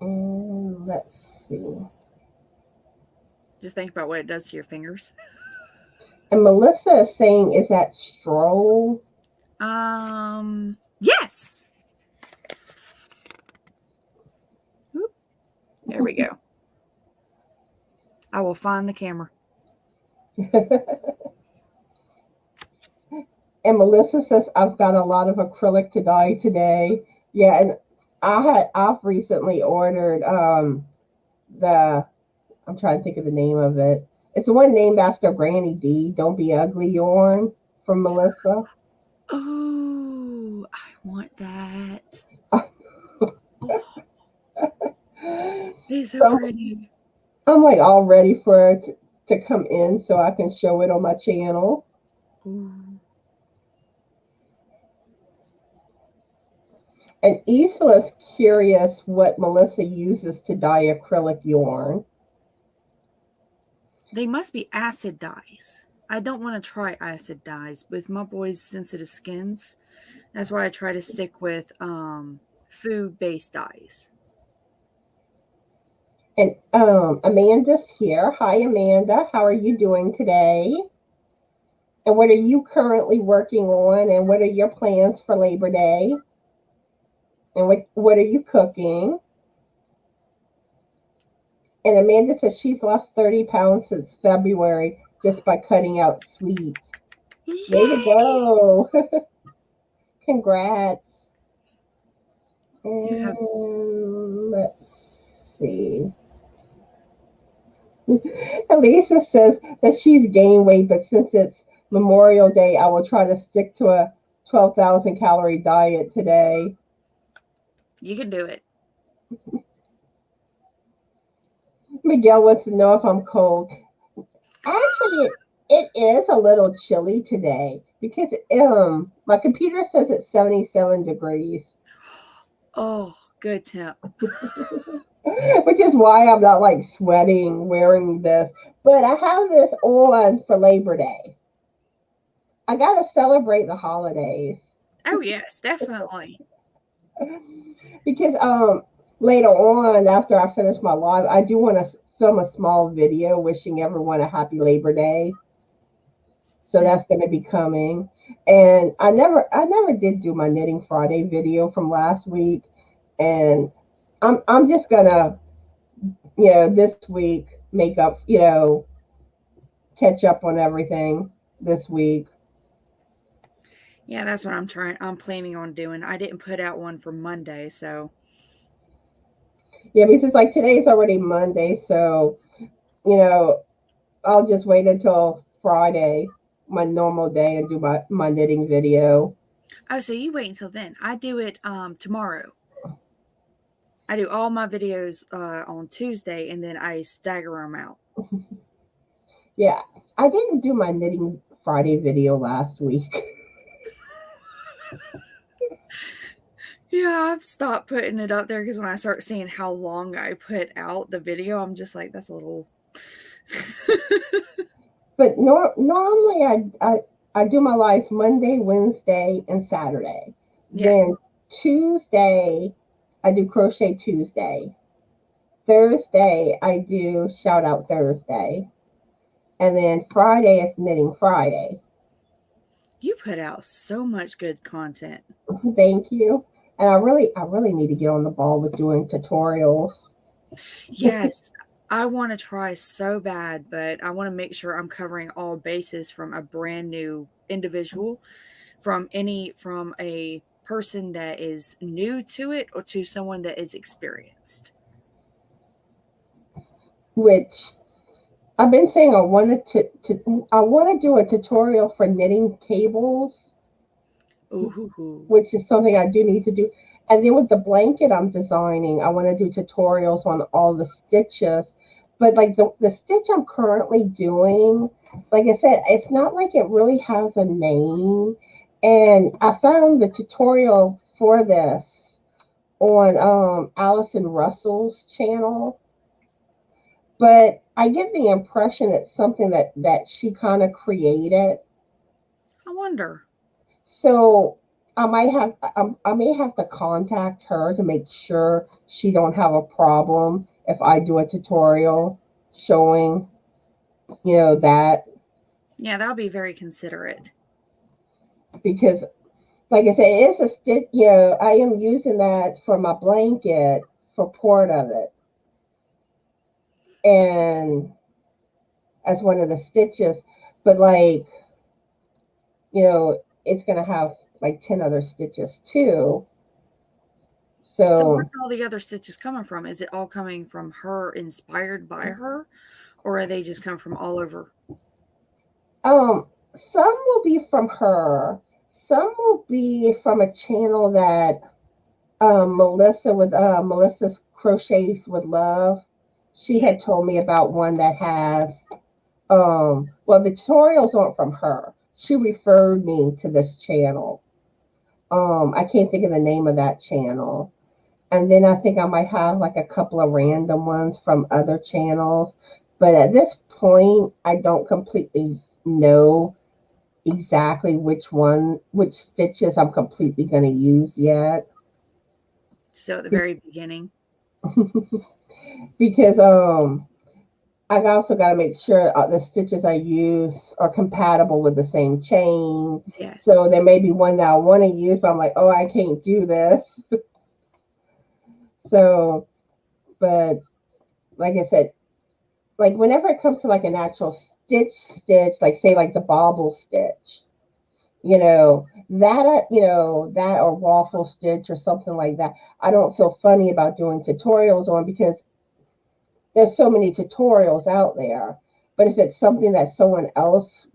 Speaker 1: And let's see.
Speaker 2: Just think about what it does to your fingers.
Speaker 1: And Melissa is saying, is that stroll?
Speaker 2: Yes. Oop, there we go. I will find the camera.
Speaker 1: And Melissa says, I've got a lot of acrylic to dye today. Yeah, and I've recently ordered the I'm trying to think of the name of it. It's the one named after Granny D, Don't Be Ugly yarn from Melissa.
Speaker 2: Oh, I want that. Oh, it's so
Speaker 1: So
Speaker 2: pretty.
Speaker 1: I'm like all ready for it to come in so I can show it on my channel.
Speaker 2: Ooh.
Speaker 1: And Isla's curious what Melissa uses to dye acrylic yarn.
Speaker 2: They must be acid dyes. I don't want to try acid dyes with my boys' sensitive skins. That's why I try to stick with food-based dyes.
Speaker 1: And Amanda's here. Hi, Amanda. How are you doing today? And what are you currently working on? And what are your plans for Labor Day? And what are you cooking? And Amanda says she's lost 30 pounds since February just by cutting out sweets. Way to
Speaker 2: Yay!
Speaker 1: go. Congrats.
Speaker 2: You have
Speaker 1: And let's see. Elisa says that she's gained weight, but since it's Memorial Day, I will try to stick to a 12,000 calorie diet today.
Speaker 2: you can do it.
Speaker 1: Miguel wants to know if I'm cold. Actually, it is a little chilly today because my computer says it's 77 degrees,
Speaker 2: Oh, good tip.
Speaker 1: which is why I'm not like sweating wearing this. But I have this on for Labor Day. I got to celebrate the holidays
Speaker 2: Oh yes, definitely.
Speaker 1: because later on after I finish my live, I do want to film a small video wishing everyone a happy Labor Day. So that's going to
Speaker 2: Nice.
Speaker 1: be coming. And I never did do my Knitting Friday video from last week. And I'm just gonna, this week make up, catch up on everything this week.
Speaker 2: Yeah, that's what I'm planning on doing. I didn't put out one for Monday, so
Speaker 1: Yeah, because it's like today's already Monday, so you know, I'll just wait until Friday, my normal day, and do my knitting video.
Speaker 2: oh, so you wait until then. I do it tomorrow. I do all my videos on Tuesday and then I stagger them out.
Speaker 1: Yeah, I didn't do my knitting Friday video last week.
Speaker 2: Yeah, I've stopped putting it up there because when I start seeing how long I put out the video, I'm just like, that's a little.
Speaker 1: But normally I do my lives Monday, Wednesday, and Saturday.
Speaker 2: Yes.
Speaker 1: Then Tuesday I do crochet Tuesday. Thursday I do shout out Thursday. And then Friday is knitting Friday.
Speaker 2: You put out so much good content.
Speaker 1: Thank you. And I really need to get on the ball with doing tutorials.
Speaker 2: Yes, I want to try so bad, but I want to make sure I'm covering all bases from a brand new individual, from a person that is new to it or to someone that is experienced.
Speaker 1: Which I've been saying I want to do a tutorial for knitting cables,
Speaker 2: Ooh, hoo, hoo.
Speaker 1: which is something I do need to do. And then with the blanket I'm designing, I want to do tutorials on all the stitches. But like the stitch I'm currently doing, like I said, it's not like it really has a name. And I found the tutorial for this on Allison Russell's channel, but I get the impression it's something that she kind of created.
Speaker 2: I wonder.
Speaker 1: So I may have to contact her to make sure she don't have a problem if I do a tutorial showing, that,
Speaker 2: Yeah, that would be very considerate.
Speaker 1: because like I said, it's a stitch. I am using that for my blanket for part of it, and as one of the stitches. But like, it's gonna have like 10 other stitches too.
Speaker 2: So
Speaker 1: So
Speaker 2: where's all the other stitches coming from? Is it all coming from her, inspired by her, or are they just come from all over?
Speaker 1: Um, some will be from her. Some will be from a channel that Melissa's Crochets with Love. She had
Speaker 2: Yes.
Speaker 1: told me about one that has well, the tutorials aren't from her. She referred me to this channel. I can't think of the name of that channel. And then I think I might have like a couple of random ones from other channels. But at this point, I don't completely know exactly which stitches I'm completely going to use yet.
Speaker 2: So at the very beginning.
Speaker 1: Because I also got to make sure the stitches I use are compatible with the same chain. So
Speaker 2: Yes.
Speaker 1: there may be one that I want to use, but I'm like, oh, I can't do this. So, but like I said, like whenever it comes to like an actual stitch, like say like the bobble stitch, that or waffle stitch or something like that, I don't feel funny about doing tutorials on, because there's so many tutorials out there. But if it's something that someone else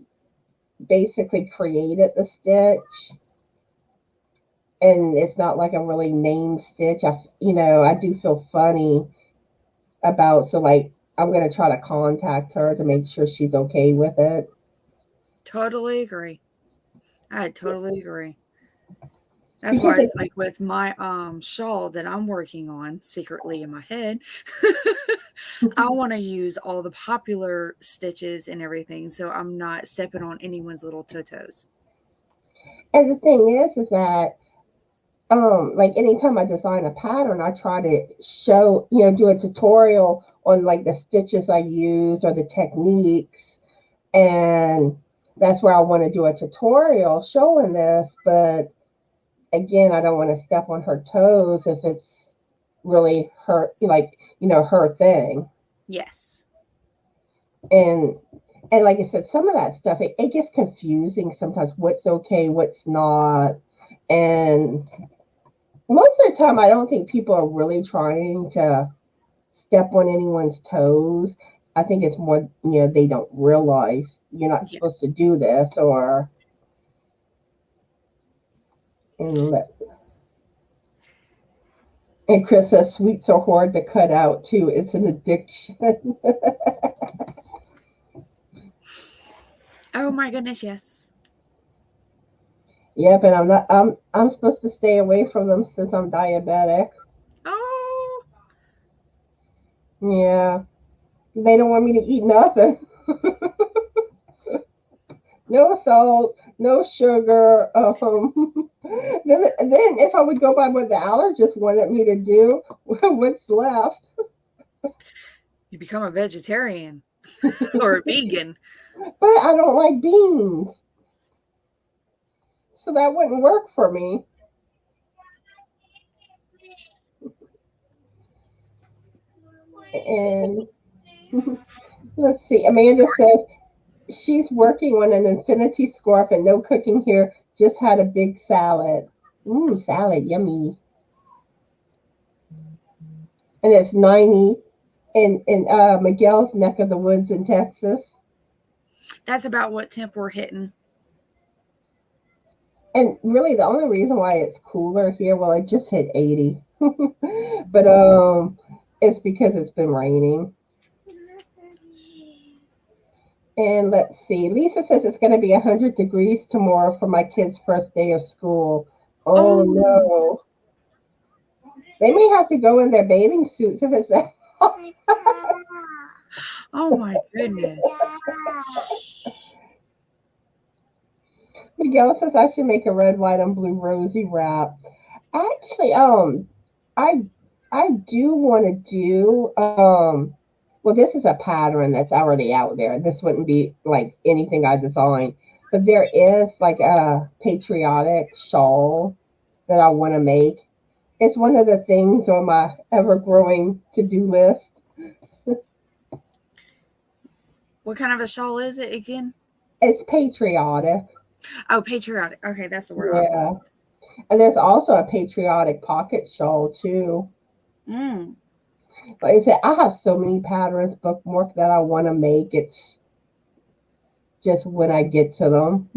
Speaker 1: basically created the stitch, and it's not like a really named stitch, I do feel funny about. So like, I'm going to try to contact her to make sure she's okay with it.
Speaker 2: Totally agree. I totally agree. That's
Speaker 1: Because
Speaker 2: why it's like with my shawl that I'm working on secretly in my head. I want to use all the popular stitches and everything, so I'm not stepping on anyone's little toes.
Speaker 1: and the thing is that like anytime I design a pattern, I try to show, do a tutorial on like the stitches I use or the techniques. And that's where I want to do a tutorial showing this, but again, I don't want to step on her toes if it's really her, like, her thing.
Speaker 2: Yes.
Speaker 1: And like I said, some of that stuff, it gets confusing sometimes, what's okay, what's not. And most of the time, I don't think people are really trying to step on anyone's toes. I think it's more, they don't realize you're not
Speaker 2: Yeah.
Speaker 1: supposed to do this, or and let and Chris says sweets are hard to cut out too. It's an addiction.
Speaker 2: Oh my goodness, yes.
Speaker 1: Yep, and I'm supposed to stay away from them since I'm diabetic.
Speaker 2: Oh,
Speaker 1: Yeah. They don't want me to eat nothing. No salt, no sugar. Then if I would go by what the allergist wanted me to do, what's left?
Speaker 2: you become a vegetarian or a vegan.
Speaker 1: But I don't like beans, so that wouldn't work for me. And let's see. Amanda says she's working on an infinity scarf and no cooking here. Just had a big salad. Salad, yummy. And it's 90 in Miguel's neck of the woods in Texas.
Speaker 2: That's about what temp we're hitting.
Speaker 1: And really, the only reason why it's cooler here, well, it just hit 80, but it's because it's been raining. And let's see, Lisa says it's going to be 100 degrees tomorrow for my kids' first day of school. Oh
Speaker 2: Oh,
Speaker 1: no, they may have to go in their bathing suits if it's that.
Speaker 2: oh my goodness.
Speaker 1: Miguel says I should make a red, white, and blue rosy wrap. Actually, I I do want to do well, this is a pattern that's already out there. This wouldn't be like anything I designed, but there is like a patriotic shawl that I want to make. It's one of the things on my ever growing to do list.
Speaker 2: What kind of a shawl is it again?
Speaker 1: It's patriotic.
Speaker 2: Oh, patriotic. Okay, that's the word I
Speaker 1: Yeah.
Speaker 2: lost.
Speaker 1: And there's also a patriotic pocket shawl too.
Speaker 2: Mm.
Speaker 1: Like I said, I have so many patterns bookmarked that I want to make. It's just when I get to them.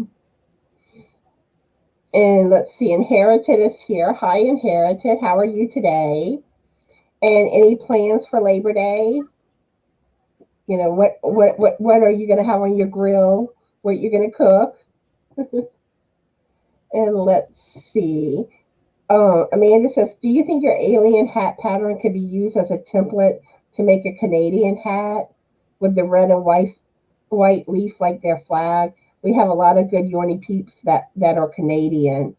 Speaker 1: And let's see, Inherited is here. Hi, Inherited. How are you today? And any plans for Labor Day? What are you going to have on your grill? What you're going to cook? And let's see. Amanda says, do you think your alien hat pattern could be used as a template to make a Canadian hat with the red and white leaf like their flag? We have a lot of good Yorny peeps that are Canadian.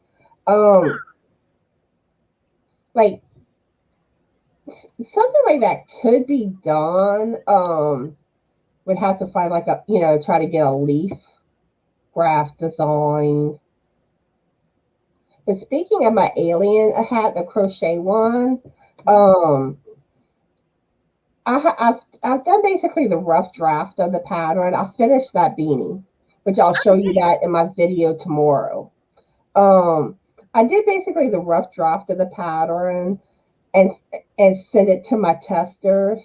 Speaker 1: Um, like something like that could be done. Would have to find like try to get a leaf graph design. But speaking of my alien hat, the crochet one, um, I've done basically the rough draft of the pattern. I finished that beanie, which I'll show you that in my video tomorrow. Um, I did basically the rough draft of the pattern and send it to my testers.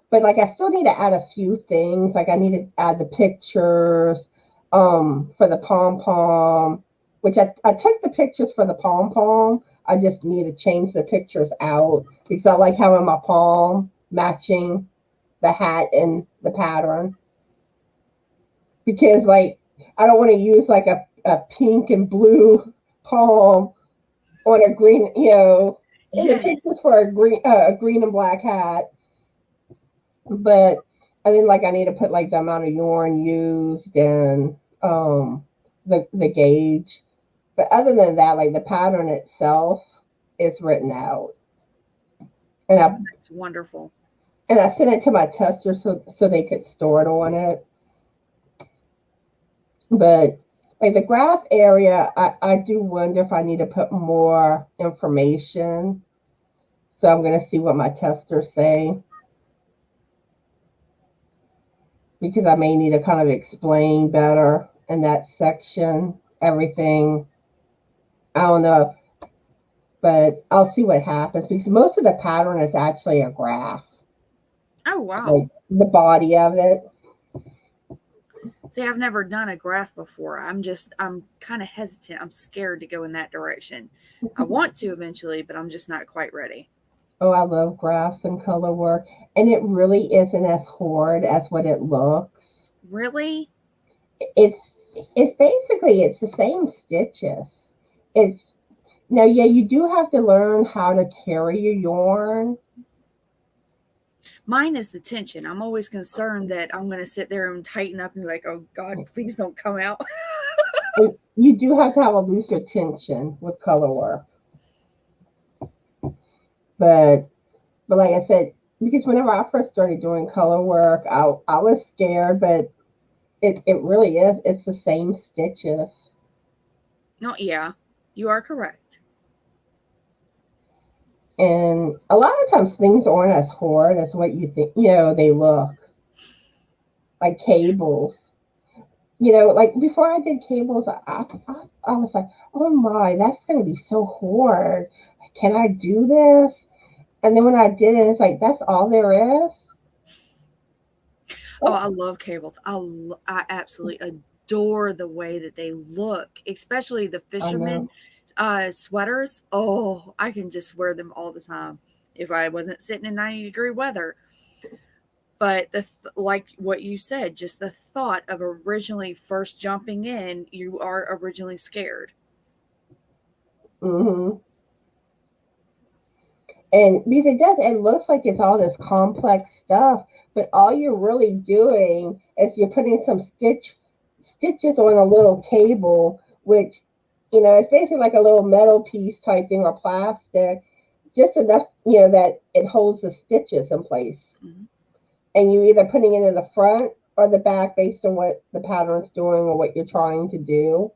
Speaker 1: But like I still need to add a few things. Like I need to add the pictures for the pom pom, which I took the pictures for the pom pom. I just need to change the pictures out because I like having my palm matching the hat and the pattern. Because like I don't want to use like a pink and blue palm on a green, in the pictures
Speaker 2: Yes.
Speaker 1: for a green and black hat. But I mean, like I need to put like the amount of yarn used and the gauge. But other than that, like the pattern itself is written out, and
Speaker 2: That's wonderful.
Speaker 1: I sent it to my tester so they could store it on it. But like the graph area, I do wonder if I need to put more information. So I'm going to see what my testers say, because I may need to kind of explain better in that section everything. I don't know, but I'll see what happens, because most of the pattern is actually a graph,
Speaker 2: Oh, wow.
Speaker 1: like the body of it.
Speaker 2: See, I've never done a graph before. I'm kind of hesitant. I'm scared to go in that direction. I want to eventually, but I'm just not quite ready.
Speaker 1: Oh, I love graphs and color work, and it really isn't as hard as what it looks.
Speaker 2: Really?
Speaker 1: It's it's basically it's the same stitches. It's now, yeah, you do have to learn how to carry your yarn.
Speaker 2: Mine is the tension. I'm always concerned that I'm going to sit there and tighten up and be like, oh God, please don't come out.
Speaker 1: And you do have to have a looser tension with color work. But like I said, because whenever I first started doing color work, I was scared, but it really is. It's the same stitches.
Speaker 2: No, yeah, you are correct.
Speaker 1: And a lot of times things aren't as hard as what you think, they look. Like cables. Like before I did cables, I was like, oh my, that's going to be so hard. Can I do this? And then when I did it, it's like, that's all there is.
Speaker 2: Oh,
Speaker 1: That's,
Speaker 2: I love cables. I absolutely adore the way that they look, especially the
Speaker 1: I
Speaker 2: fishermen
Speaker 1: know.
Speaker 2: sweaters. Oh, I can just wear them all the time if I wasn't sitting in 90-degree weather. But like what you said, just the thought of originally first jumping in, you are originally scared.
Speaker 1: Hmm. And because it looks like it's all this complex stuff, but all you're really doing is you're putting some stitches on a little cable, which, it's basically like a little metal piece type thing or plastic, just enough, that it holds the stitches in place.
Speaker 2: Mhm.
Speaker 1: And you either putting it in the front or the back based on what the pattern's doing or what you're trying to do.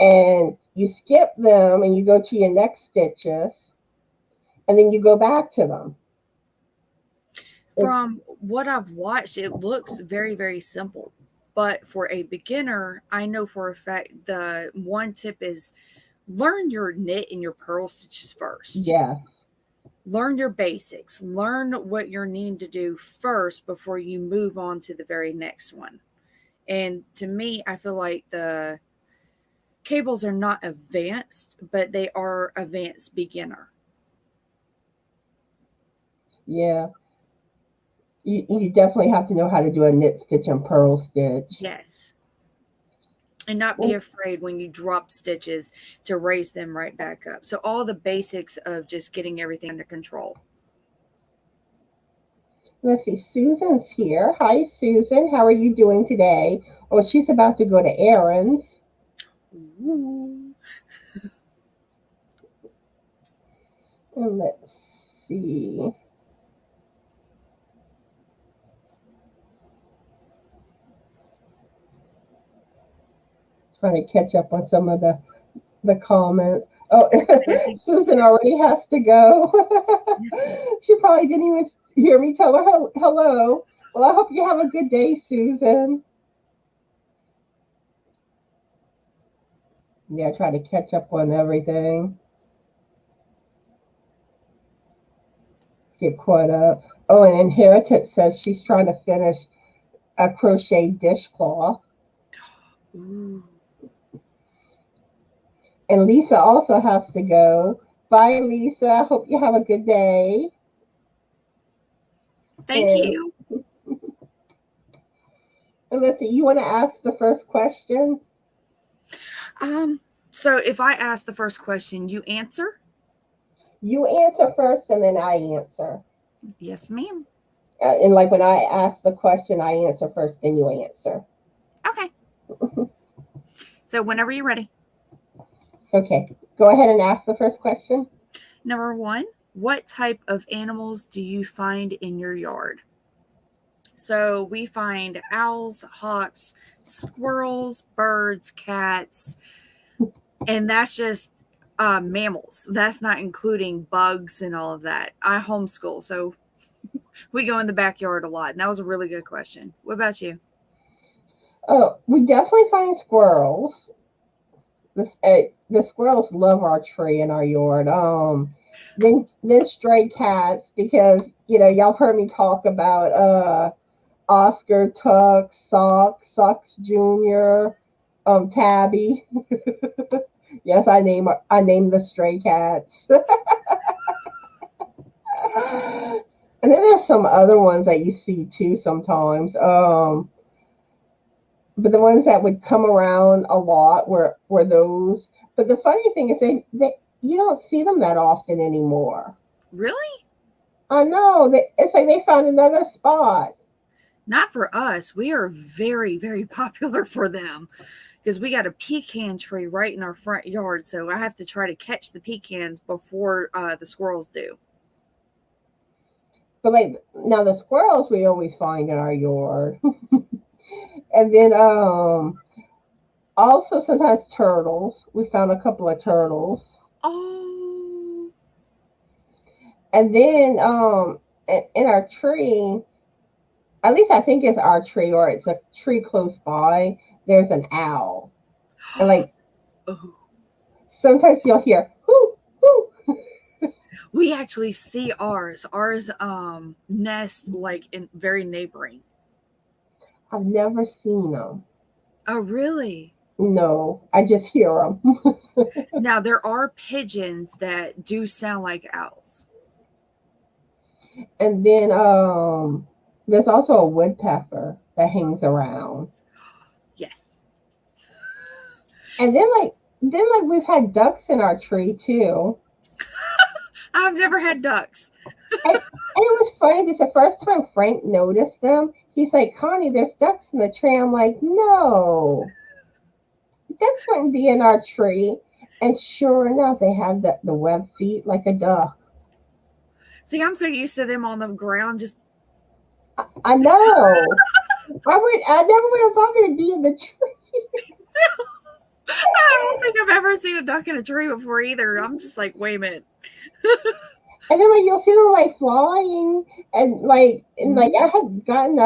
Speaker 1: And you skip them and you go to your next stitches, and then you go back to them. It's
Speaker 2: From what I've watched, it looks very, very simple. But for a beginner, I know for a fact the one tip is learn your knit and your purl stitches first.
Speaker 1: Yes.
Speaker 2: Learn your basics. Learn what you're needing to do first before you move on to the very next one. And to me, I feel like the cables are not advanced, but they are advanced beginner.
Speaker 1: Yeah. You definitely have to know how to do a knit stitch and purl stitch.
Speaker 2: Yes. And not be afraid when you drop stitches to raise them right back up. So all the basics of just getting everything under control.
Speaker 1: Let's see, Susan's here. Hi, Susan. How are you doing today? Oh, she's about to go to errands.
Speaker 2: Ooh.
Speaker 1: And let's see. Trying to catch up on some of the comments. Oh,
Speaker 2: I think
Speaker 1: Susan
Speaker 2: Susan.
Speaker 1: already has to go. She probably didn't even hear me tell her hello. Well, I hope you have a good day, Susan. Yeah, try to catch up on everything. Get caught up. Oh, and Inheritance says she's trying to finish a crochet dishcloth.
Speaker 2: Ooh.
Speaker 1: And Lisa also has to go. Bye, Lisa. Hope you have a good day.
Speaker 2: Thank
Speaker 1: And,
Speaker 2: you.
Speaker 1: and let's see, you want to ask the first question?
Speaker 2: Um, so if I ask the first question, you answer?
Speaker 1: You answer first, and then I answer.
Speaker 2: Yes, ma'am.
Speaker 1: And like when I ask the question, I answer first, then you answer.
Speaker 2: Okay. So whenever you're ready.
Speaker 1: Okay, go ahead and ask the first question.
Speaker 2: Number one, what type of animals do you find in your yard? So we find owls, hawks, squirrels, birds, cats, and that's just mammals. That's not including bugs and all of that. I homeschool, so we go in the backyard a lot. And that was a really good question. What about you?
Speaker 1: Oh, we definitely find squirrels. The squirrels love our tree in our yard. Then stray cats because y'all heard me talk about Oscar, Tuck, Socks Junior, Tabby. Yes, I named the stray cats. And then there's some other ones that you see too sometimes. But the ones that would come around a lot were those. But the funny thing is they you don't see them that often anymore.
Speaker 2: Really?
Speaker 1: I know. It's like they found another spot.
Speaker 2: Not for us. We are very, very popular for them because we got a pecan tree right in our front yard. So I have to try to catch the pecans before the squirrels do.
Speaker 1: But like now the squirrels we always find in our yard. And then also sometimes turtles. We found a couple of turtles.
Speaker 2: Oh,
Speaker 1: And then in our tree, at least I think it's our tree or it's a tree close by, there's an owl. And like
Speaker 2: oh.
Speaker 1: sometimes you'll hear whoo whoo.
Speaker 2: We actually see ours. Ours nest like in very neighboring.
Speaker 1: I've never seen them.
Speaker 2: Oh, really?
Speaker 1: No, I just hear them.
Speaker 2: Now there are pigeons that do sound like owls.
Speaker 1: And then there's also a woodpecker that hangs around.
Speaker 2: Yes.
Speaker 1: And then we've had ducks in our tree too.
Speaker 2: I've never had ducks.
Speaker 1: And it was funny because the first time Frank noticed them, he's like, Connie, there's ducks in the tree. I'm like, no, ducks wouldn't be in our tree. And sure enough, they have the web feet like a duck.
Speaker 2: See, I'm so used to them on the ground. Just
Speaker 1: I know. I never would have thought they'd be in the tree.
Speaker 2: I don't think I've ever seen a duck in a tree before either. I'm just like, wait a minute.
Speaker 1: And then like you'll see them like flying and I had gotten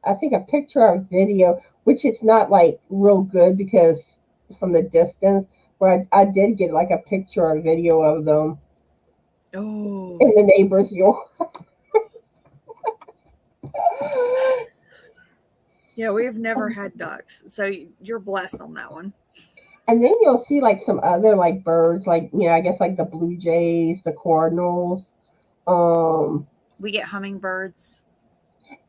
Speaker 1: I think a picture or video, which it's not like real good because from the distance, but I did get like a picture or video of them
Speaker 2: Oh,
Speaker 1: in the neighbor's yard.
Speaker 2: yeah, we have never had ducks. So you're blessed on that one.
Speaker 1: And then you'll see like some other like birds, like I guess like the blue jays, the cardinals. Um,
Speaker 2: We get hummingbirds.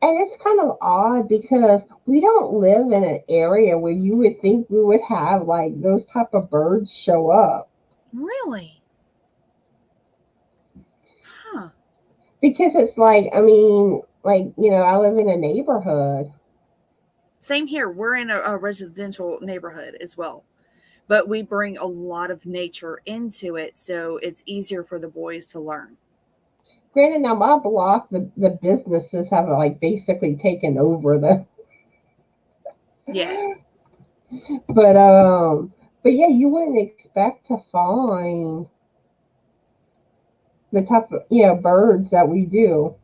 Speaker 1: and it's kind of odd because we don't live in an area where you would think we would have like those type of birds show up.
Speaker 2: Really? Huh.
Speaker 1: Because it's like, I mean, like, I live in a neighborhood.
Speaker 2: Same here. We're in a residential neighborhood as well. But we bring a lot of nature into it, so it's easier for the boys to learn.
Speaker 1: Granted, now my block, the businesses have like basically taken over
Speaker 2: Yes.
Speaker 1: but but yeah, you wouldn't expect to find the type of birds that we do.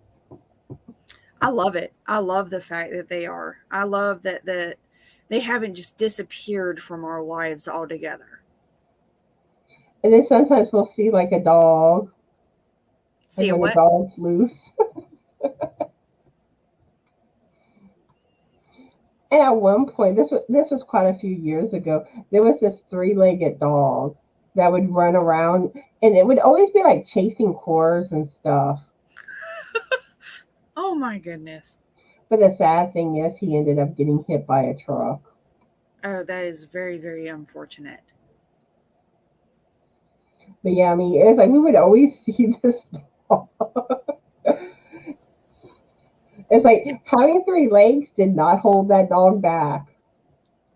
Speaker 2: I love it. I love the fact that they are. I love that they haven't just disappeared from our lives altogether.
Speaker 1: And then sometimes we'll see like a dog, like
Speaker 2: See a
Speaker 1: when the
Speaker 2: what?
Speaker 1: dog's loose. And at one point, this was quite a few years ago, there was this three-legged dog that would run around, and it would always be like chasing cores and stuff.
Speaker 2: Oh my goodness.
Speaker 1: But the sad thing is, he ended up getting hit by a truck.
Speaker 2: Oh, that is very, very unfortunate.
Speaker 1: But yeah, I mean, it's like we would always see this dog. It's like having three legs did not hold that dog back.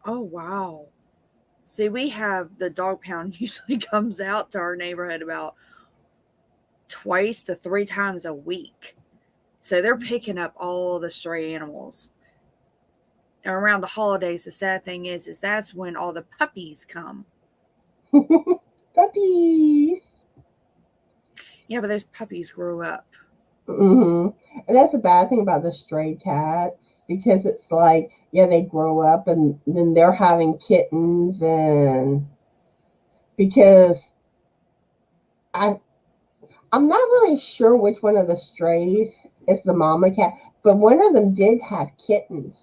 Speaker 2: Oh, wow. See, we have the dog pound usually comes out to our neighborhood about twice to three times a week. So they're picking up all the stray animals. And around the holidays, the sad thing is that's when all the puppies come.
Speaker 1: Puppies.
Speaker 2: Yeah, but those puppies grow up.
Speaker 1: And that's the bad thing about the stray cats because it's like, yeah, they grow up and then they're having kittens, and because I I'm not really sure which one of the strays is the mama cat, but one of them did have kittens.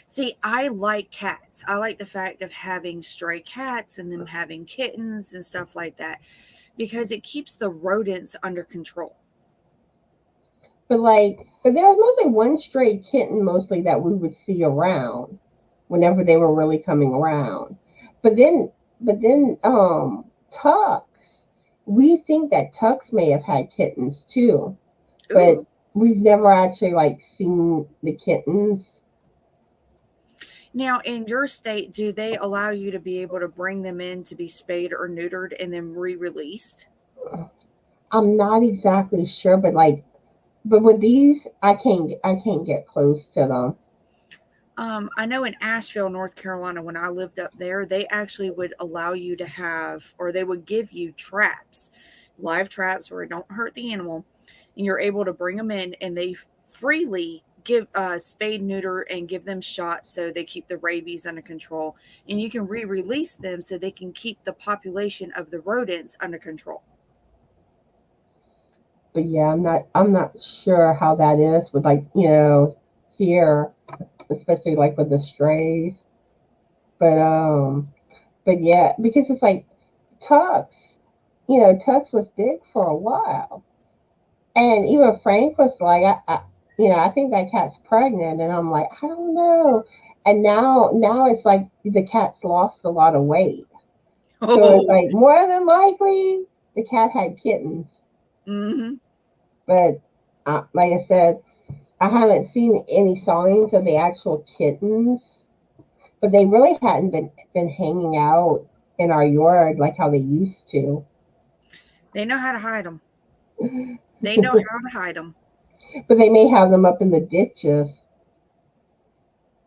Speaker 2: See, I like cats. I like the fact of having stray cats and them having kittens and stuff like that because it keeps the rodents under control.
Speaker 1: But there was mostly one stray kitten mostly that we would see around whenever they were really coming around. But then, Tux, we think that Tux may have had kittens too, but
Speaker 2: Ooh.
Speaker 1: we've never actually like seen the kittens.
Speaker 2: Now, in your state, do they allow you to be able to bring them in to be spayed or neutered and then re-released?
Speaker 1: I'm not exactly sure, but with these, I can't get close to them.
Speaker 2: I know in Asheville, North Carolina, when I lived up there, they actually would allow you to have, or they would give you traps, live traps where it don't hurt the animal, and you're able to bring them in, and they freely give spade, neuter, and give them shots so they keep the rabies under control, and you can re-release them so they can keep the population of the rodents under control.
Speaker 1: But yeah, I'm not sure how that is with here, especially like with the strays. But but yeah, because it's like Tux, Tux was big for a while, and even Frank was like, I think that cat's pregnant, and I'm like, I don't know. And now it's like the cat's lost a lot of weight, so it's
Speaker 2: Oh,
Speaker 1: like more than likely the cat had kittens.
Speaker 2: mm-hmm.
Speaker 1: But like I said, I haven't seen any signs of the actual kittens, but they really hadn't been hanging out in our yard like how they used to.
Speaker 2: They know how to hide them. They know how to hide them.
Speaker 1: But they may have them up in the ditches.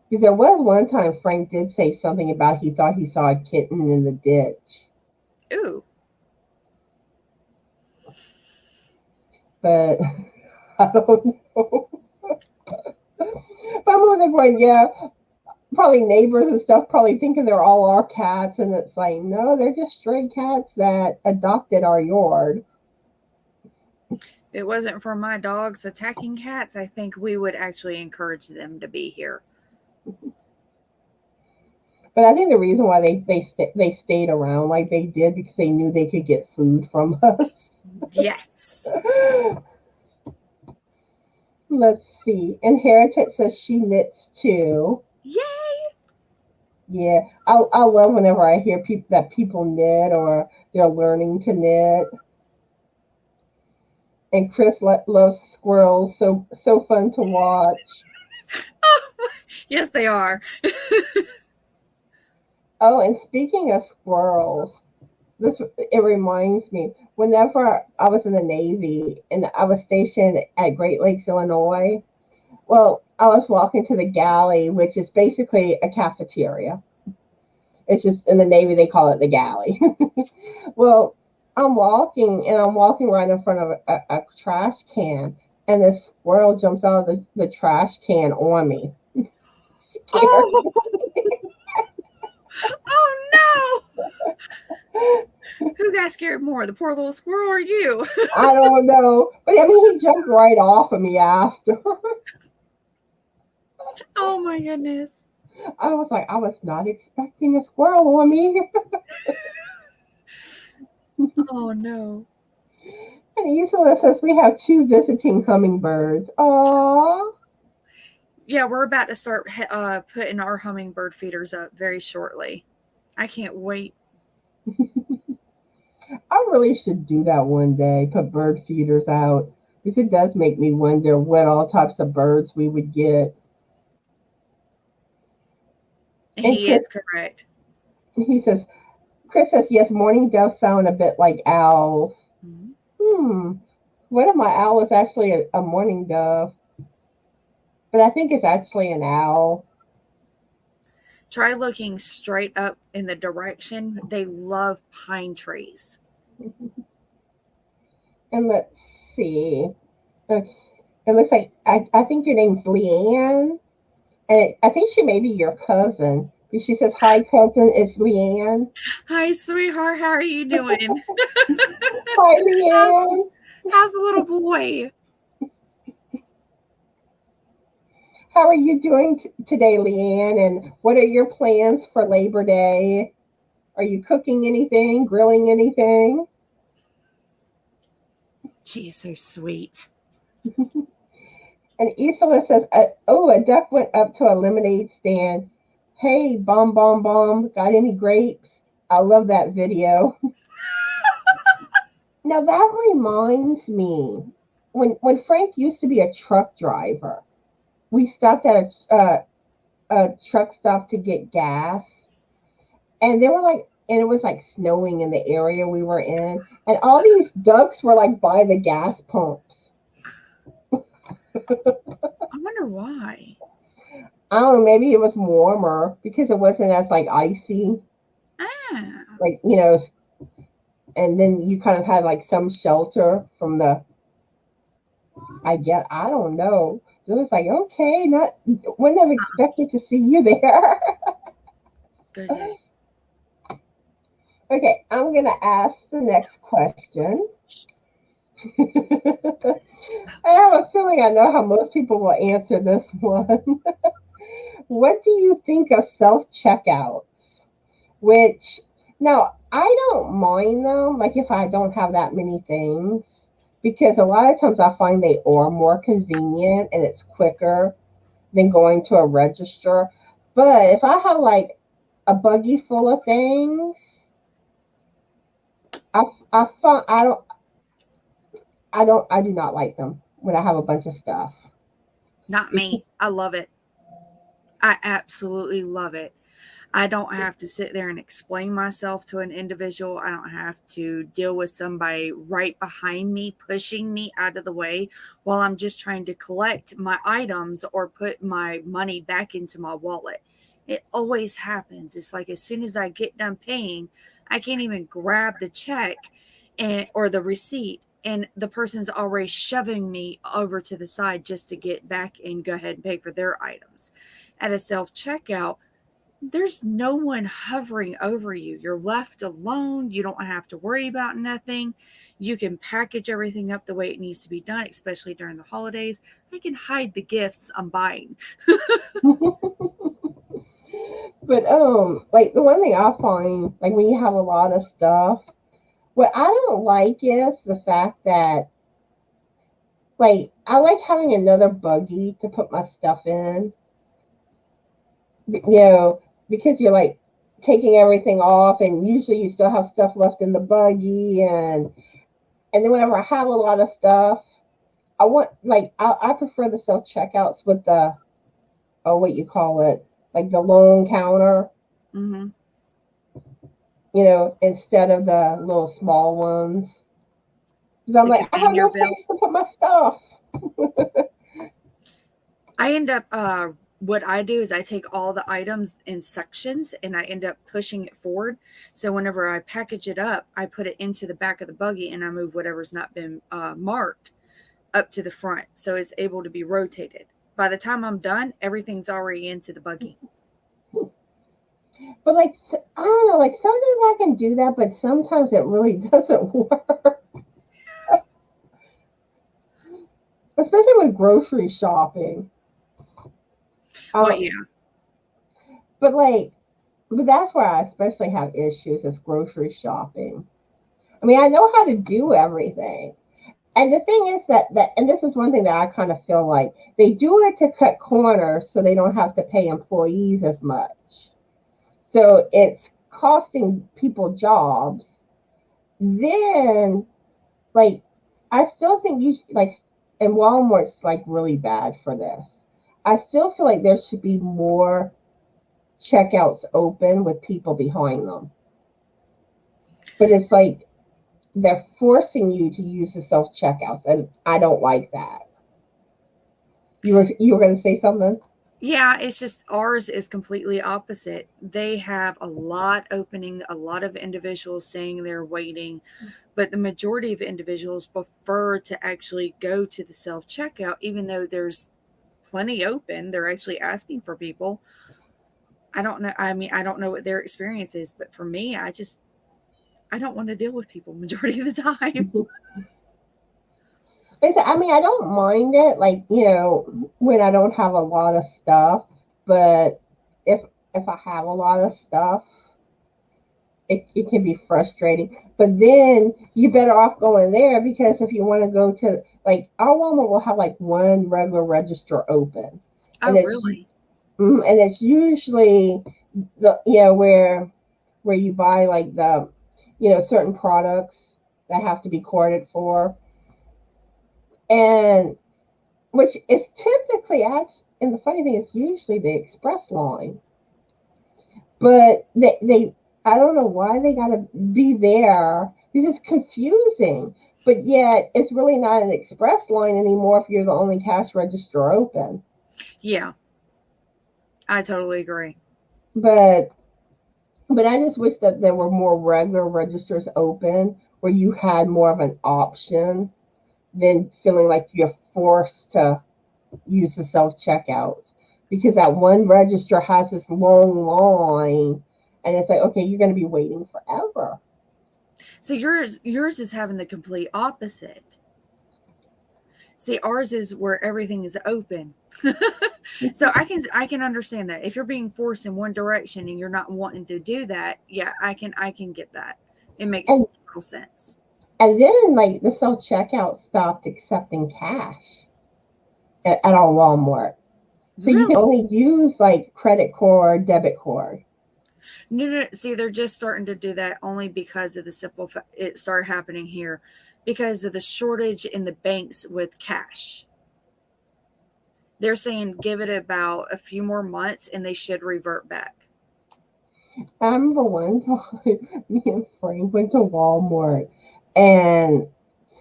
Speaker 1: Because there was one time Frank did say something about he thought he saw a kitten in the ditch.
Speaker 2: Ooh.
Speaker 1: But I don't know. But I'm looking going, yeah, probably neighbors and stuff probably thinking they're all our cats, and it's like, no, they're just stray cats that adopted our yard.
Speaker 2: If it wasn't for my dogs attacking cats, I think we would actually encourage them to be here.
Speaker 1: But I think the reason why they stayed around like they did because they knew they could get food from us.
Speaker 2: Yes.
Speaker 1: Let's see. Inherited says she knits too.
Speaker 2: Yay!
Speaker 1: Yeah, I love whenever I hear people knit or they're learning to knit. And Chris loves squirrels, so fun to watch.
Speaker 2: Yes, they are.
Speaker 1: Oh, and speaking of squirrels, this it reminds me. Whenever I was in the Navy and I was stationed at Great Lakes, Illinois, well, I was walking to the galley, which is basically a cafeteria. It's just in the Navy they call it the galley. Well, I'm walking right in front of a trash can, and this squirrel jumps out of the trash can on me. Scared.
Speaker 2: Oh, oh no! Who got scared more, the poor little squirrel or you?
Speaker 1: I don't know, but I mean, he jumped right off of me after.
Speaker 2: Oh my goodness.
Speaker 1: I was like, I was not expecting a squirrel on me.
Speaker 2: Oh no.
Speaker 1: And Isla says we have two visiting hummingbirds. Aww.
Speaker 2: Yeah, we're about to start putting our hummingbird feeders up very shortly. I can't wait.
Speaker 1: I really should do that one day, put bird feeders out. Because it does make me wonder what all types of birds we would get. And
Speaker 2: He
Speaker 1: Chris,
Speaker 2: is correct.
Speaker 1: he says, Chris says, yes, mourning doves sound a bit like owls.
Speaker 2: Mhm.
Speaker 1: Hmm. One of my owls is actually a mourning dove, but I think it's actually an owl.
Speaker 2: Try looking straight up in the direction. They love pine trees.
Speaker 1: And let's see. Okay. It looks like I think your name's Leanne, and I think she may be your cousin. She says, "Hi, cousin. It's Leanne."
Speaker 2: Hi, sweetheart. How are you doing?
Speaker 1: Hi,
Speaker 2: How's
Speaker 1: Leanne.
Speaker 2: how's the little boy?
Speaker 1: How are you doing today, Leanne? And what are your plans for Labor Day? Are you cooking anything, grilling anything?
Speaker 2: She is so sweet.
Speaker 1: And Isola says, "Oh, a duck went up to a lemonade stand. Hey, bomb, bomb, bomb. Got any grapes?" I love that video. Now that reminds me, when Frank used to be a truck driver, we stopped at a truck stop to get gas, and they were like, and it was like snowing in the area we were in, and all these ducks were like by the gas pumps.
Speaker 2: I wonder why.
Speaker 1: I don't know, maybe it was warmer because it wasn't as like icy,
Speaker 2: Ah,
Speaker 1: like and then you kind of had like some shelter from the. I guess I don't know. It was like okay, not wouldn't have expected to see you there.
Speaker 2: goodness.
Speaker 1: Okay, I'm gonna ask the next question. I have a feeling I know how most people will answer this one. What do you think of self checkouts? Which now I don't mind them, like if I don't have that many things, because a lot of times I find they are more convenient and it's quicker than going to a register. But if I have like a buggy full of things, I I do not like them when I have a bunch of stuff.
Speaker 2: Not me. I love it. I absolutely love it. I don't have to sit there and explain myself to an individual. I don't have to deal with somebody right behind me, pushing me out of the way while I'm just trying to collect my items or put my money back into my wallet. It always happens. It's like as soon as I get done paying, I can't even grab the check or the receipt. And the person's already shoving me over to the side just to get back and go ahead and pay for their items. At a self checkout, there's no one hovering over you. You're left alone. You don't have to worry about nothing. You can package everything up the way it needs to be done, especially during the holidays. I can hide the gifts I'm buying.
Speaker 1: But like the one thing I find, like when you have a lot of stuff, what I don't like is the fact that like I like having another buggy to put my stuff in, because you're like taking everything off, and usually you still have stuff left in the buggy, and then whenever I have a lot of stuff, I want like I prefer the self checkouts with the, oh, what you call it, like the long counter,
Speaker 2: Hmm.
Speaker 1: instead of the little small ones. Because I'm
Speaker 2: The
Speaker 1: like, I have
Speaker 2: conveyor
Speaker 1: no
Speaker 2: belt.
Speaker 1: place to put my stuff.
Speaker 2: I end up, what I do is I take all the items in sections and I end up pushing it forward. So whenever I package it up, I put it into the back of the buggy and I move whatever's not been marked up to the front so it's able to be rotated. By the time I'm done, everything's already into the buggy.
Speaker 1: But like, I don't know, like sometimes I can do that, but sometimes it really doesn't work. Especially with grocery shopping.
Speaker 2: Well,
Speaker 1: Um,
Speaker 2: yeah.
Speaker 1: but like, but that's where I especially have issues is grocery shopping. I mean, I know how to do everything. And the thing is and this is one thing that I kind of feel like they do it to cut corners so they don't have to pay employees as much. So it's costing people jobs. Then, like, I still think like, and Walmart's like really bad for this. I still feel like there should be more checkouts open with people behind them. But it's like they're forcing you to use the self checkouts, and I don't like that. You were going to say something?
Speaker 2: Yeah, it's just ours is completely opposite. They have a lot opening, a lot of individuals staying there waiting, but the majority of individuals prefer to actually go to the self checkout, even though there's plenty open. They're actually asking for people. I don't know. I mean, I don't know what their experience is, but for me, I don't want to deal with people majority of the time.
Speaker 1: I mean, I don't mind it, like, when I don't have a lot of stuff, but if I have a lot of stuff, it can be frustrating. But then you're better off going there, because if you want to go to, like, our Walmart will have like one regular register open,
Speaker 2: Oh,
Speaker 1: and
Speaker 2: really?
Speaker 1: it's usually the where you buy like the certain products that have to be corded for, and which is typically actually, and the funny thing is usually the express line, but they I don't know why they gotta be there. This is confusing, but yet it's really not an express line anymore if you're the only cash register open.
Speaker 2: Yeah, I totally agree.
Speaker 1: But I just wish that there were more regular registers open where you had more of an option than feeling like you're forced to use the self checkouts, because that one register has this long line, and it's like, okay, you're going to be waiting forever.
Speaker 2: So yours is having the complete opposite. See, ours is where everything is open. So I can understand that. If you're being forced in one direction and you're not wanting to do that, yeah, I can get that. It makes
Speaker 1: and
Speaker 2: total sense.
Speaker 1: and then like the self checkout stopped accepting cash at our Walmart, so you can
Speaker 2: Really?
Speaker 1: only use like credit card, debit card.
Speaker 2: No, no, see, they're just starting to do that only because of the it started happening here because of the shortage in the banks with cash. They're saying give it about a few more months and they should revert back.
Speaker 1: I remember one time me and Frank went to Walmart, and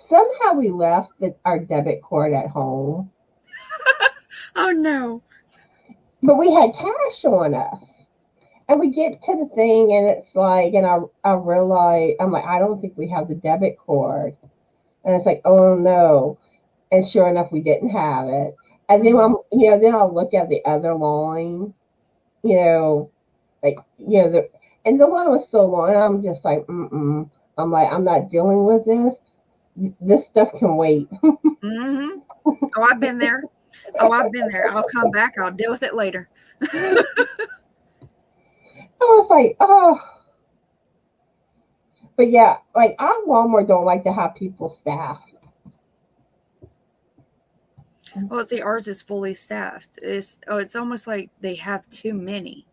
Speaker 1: somehow we left our debit card at home,
Speaker 2: Oh no.
Speaker 1: but we had cash on us. And we get to the thing, and it's like, and I realize, I'm like, I don't think we have the debit card. And it's like, oh no. And sure enough, we didn't have it. And then
Speaker 2: Mhm.
Speaker 1: then I'll look at the other line, you know, like, and the line was so long, and I'm just like, mm-mm. I'm like, I'm not dealing with this. This stuff can wait.
Speaker 2: Mhm. Oh, I've been there. Oh, I've been there. I'll come back. I'll deal with it later.
Speaker 1: I was like, oh, but yeah, like our Walmart don't like to have people staff.
Speaker 2: Well, see, ours is fully staffed. It's almost like they have too many.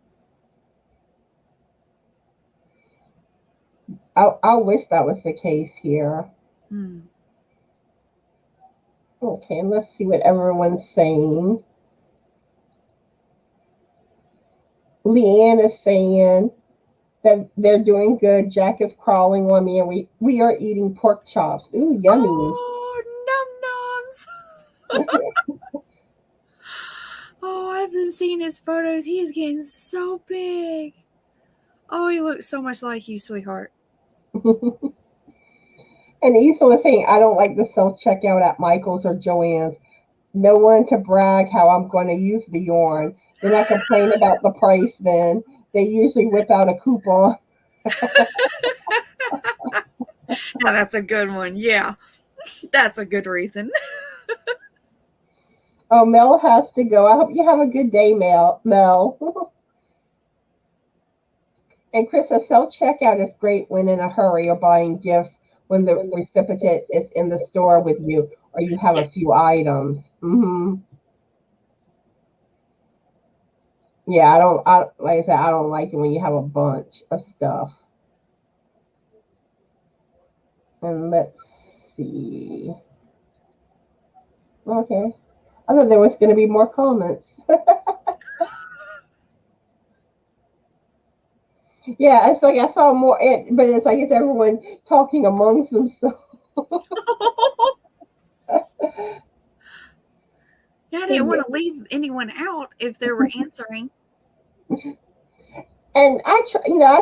Speaker 1: I wish that was the case here.
Speaker 2: Hmm.
Speaker 1: Okay, let's see what everyone's saying. Leanne is saying that they're doing good. Jack is crawling on me, and we are eating pork chops. Ooh, yummy.
Speaker 2: Oh, num noms. Oh, I've been seeing his photos. He is getting so big. Oh, he looks so much like you, sweetheart.
Speaker 1: And Issa was saying, I don't like the self checkout at Michael's or Joann's. No one to brag how I'm going to use the yarn. Then I complain about the price. Then they usually whip out a coupon.
Speaker 2: Now that's a good one. Yeah, that's a good reason.
Speaker 1: Oh, Mel has to go. I hope you have a good day, Mel. And Chris, a self checkout is great when in a hurry or buying gifts when the recipient is in the store with you or you have a
Speaker 2: Yes.
Speaker 1: few items. Yeah, like I said, I don't like it when you have a bunch of stuff. And let's see. Okay. I thought there was going to be more comments. Yeah, it's like I saw more, but it's like it's everyone talking amongst themselves.
Speaker 2: Yeah, I
Speaker 1: So,
Speaker 2: didn't
Speaker 1: yeah,
Speaker 2: want to leave anyone out if they were answering.
Speaker 1: and I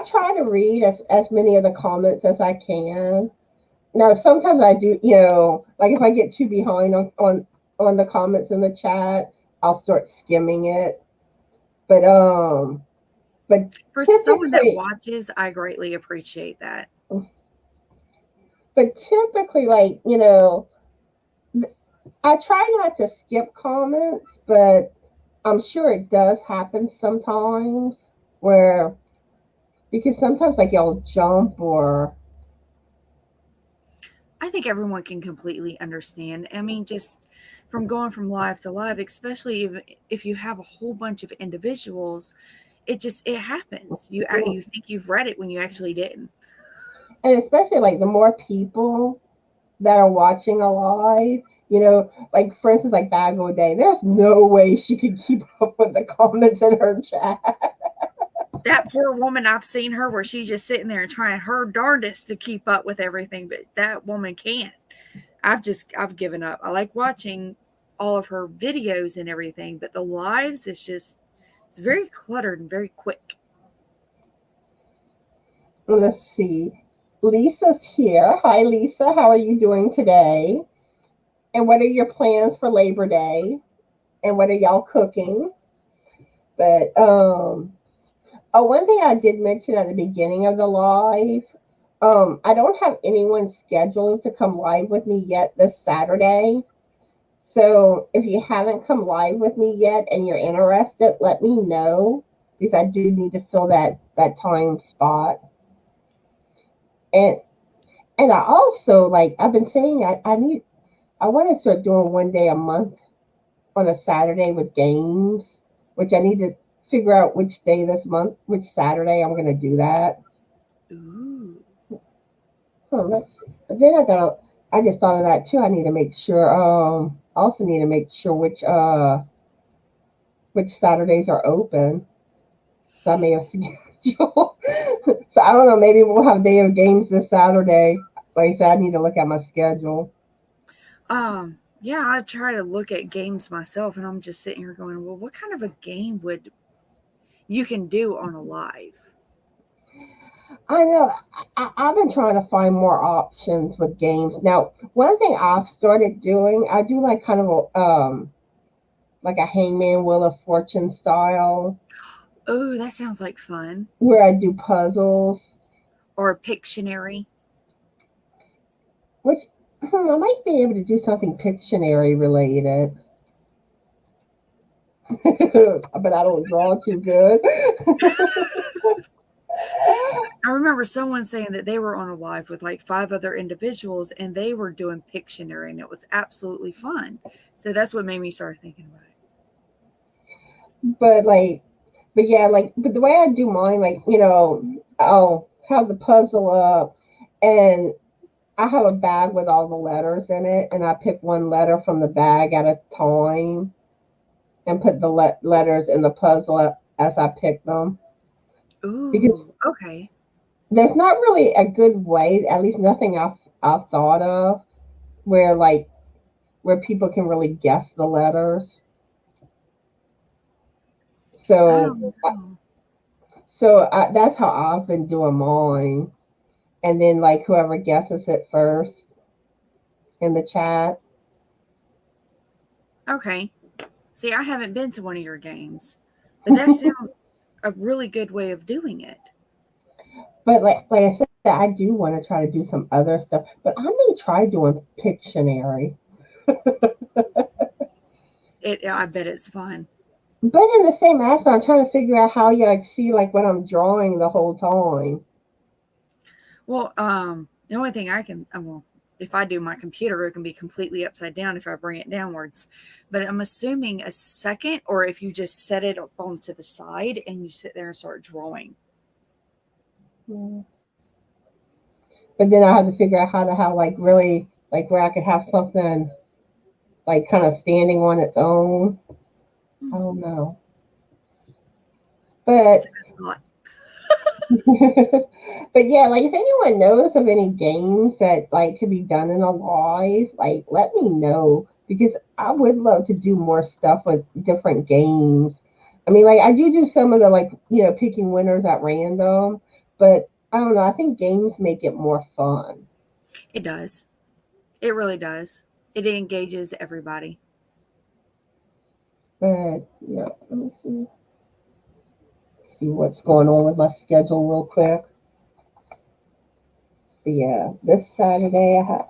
Speaker 1: try to read as many of the comments as I can. Now, sometimes I do, like if I get too behind on the comments in the chat, I'll start skimming it. But but
Speaker 2: For someone that
Speaker 1: typically,
Speaker 2: watches, I greatly appreciate that.
Speaker 1: like I try not to skip comments, but I'm sure it does happen sometimes where because sometimes like you'll jump or
Speaker 2: I think everyone can completely understand. I mean, just from going from live to live, especially if you have a whole bunch of individuals, it happens. You think you've read it when you actually didn't.
Speaker 1: and especially like the more people that are watching a live, like for instance, like Bag O Day, there's no way she could keep up with the comments in her chat.
Speaker 2: That poor woman, I've seen her where she's just sitting there and trying her darndest to keep up with everything, but that woman can't. I've given up. I like watching all of her videos and everything, but the lives it's very cluttered and very quick.
Speaker 1: Let's see. Lisa's here. Hi, Lisa. How are you doing today? And what are your plans for Labor Day? And what are y'all cooking? But oh, one thing I did mention at the beginning of the live, I don't have anyone scheduled to come live with me yet this Saturday. So if you haven't come live with me yet and you're interested, let me know because I do need to fill that time spot. And I also like I've been saying I want to start doing one day a month on a Saturday with games, which I need to figure out which day this month, which Saturday I'm going to do that.
Speaker 2: Ooh.
Speaker 1: Oh, then I just thought of that too. I need to make sure. I also need to make sure which Saturdays are open. So I may have scheduled. So I don't know. Maybe we'll have day of games this Saturday. Like I said, I need to look at my schedule.
Speaker 2: Yeah, I try to look at games myself and I'm just sitting here going, well, what kind of a game would you can do on a live?
Speaker 1: I know. I've been trying to find more options with games. Now, one thing I've started doing, I do like kind of like a Hangman Wheel of Fortune style,
Speaker 2: Oh, that sounds like fun.
Speaker 1: where I do puzzles,
Speaker 2: Or a Pictionary.
Speaker 1: which I might be able to do something Pictionary related, but I don't draw too good.
Speaker 2: I remember someone saying that they were on a live with like five other individuals and they were doing Pictionary and it was absolutely fun. So that's what made me start thinking about it.
Speaker 1: but like, but yeah, like, but the way I do mine, like, I'll have the puzzle up, and I have a bag with all the letters in it, and I pick one letter from the bag at a time and put the letters in the puzzle as I pick them. Because
Speaker 2: Ooh, okay.
Speaker 1: there's not really a good way, at least nothing I've thought of, where like where people can really guess the letters.
Speaker 2: I
Speaker 1: So
Speaker 2: don't know.
Speaker 1: that's how I've been doing mine. And then like whoever guesses it first in the chat.
Speaker 2: Okay. See, I haven't been to one of your games, but that sounds a really good way of doing it.
Speaker 1: But like I said, I do want to try to do some other stuff. But I may try doing Pictionary.
Speaker 2: I bet it's fun.
Speaker 1: But in the same aspect, I'm trying to figure out how you like see like what I'm drawing the whole time.
Speaker 2: Well, the only thing I can, well, if I do my computer, it can be completely upside down if I bring it downwards. But I'm assuming a second, or if you just set it up onto the side and you sit there and start drawing.
Speaker 1: Mm. But then I have to figure out how to have like really like where I could have something like kind of standing on its own. I
Speaker 2: Hmm,
Speaker 1: don't know.
Speaker 2: that's a
Speaker 1: But
Speaker 2: good thought.
Speaker 1: But yeah, like if anyone knows of any games that like could be done in a live, like let me know because I would love to do more stuff with different games. I mean, like I do some of the like picking winners at random, but I don't know. I think games make it more fun.
Speaker 2: It does. It really does. It engages everybody.
Speaker 1: But yeah, let me see what's going on with my schedule real quick. But yeah, this Saturday I have.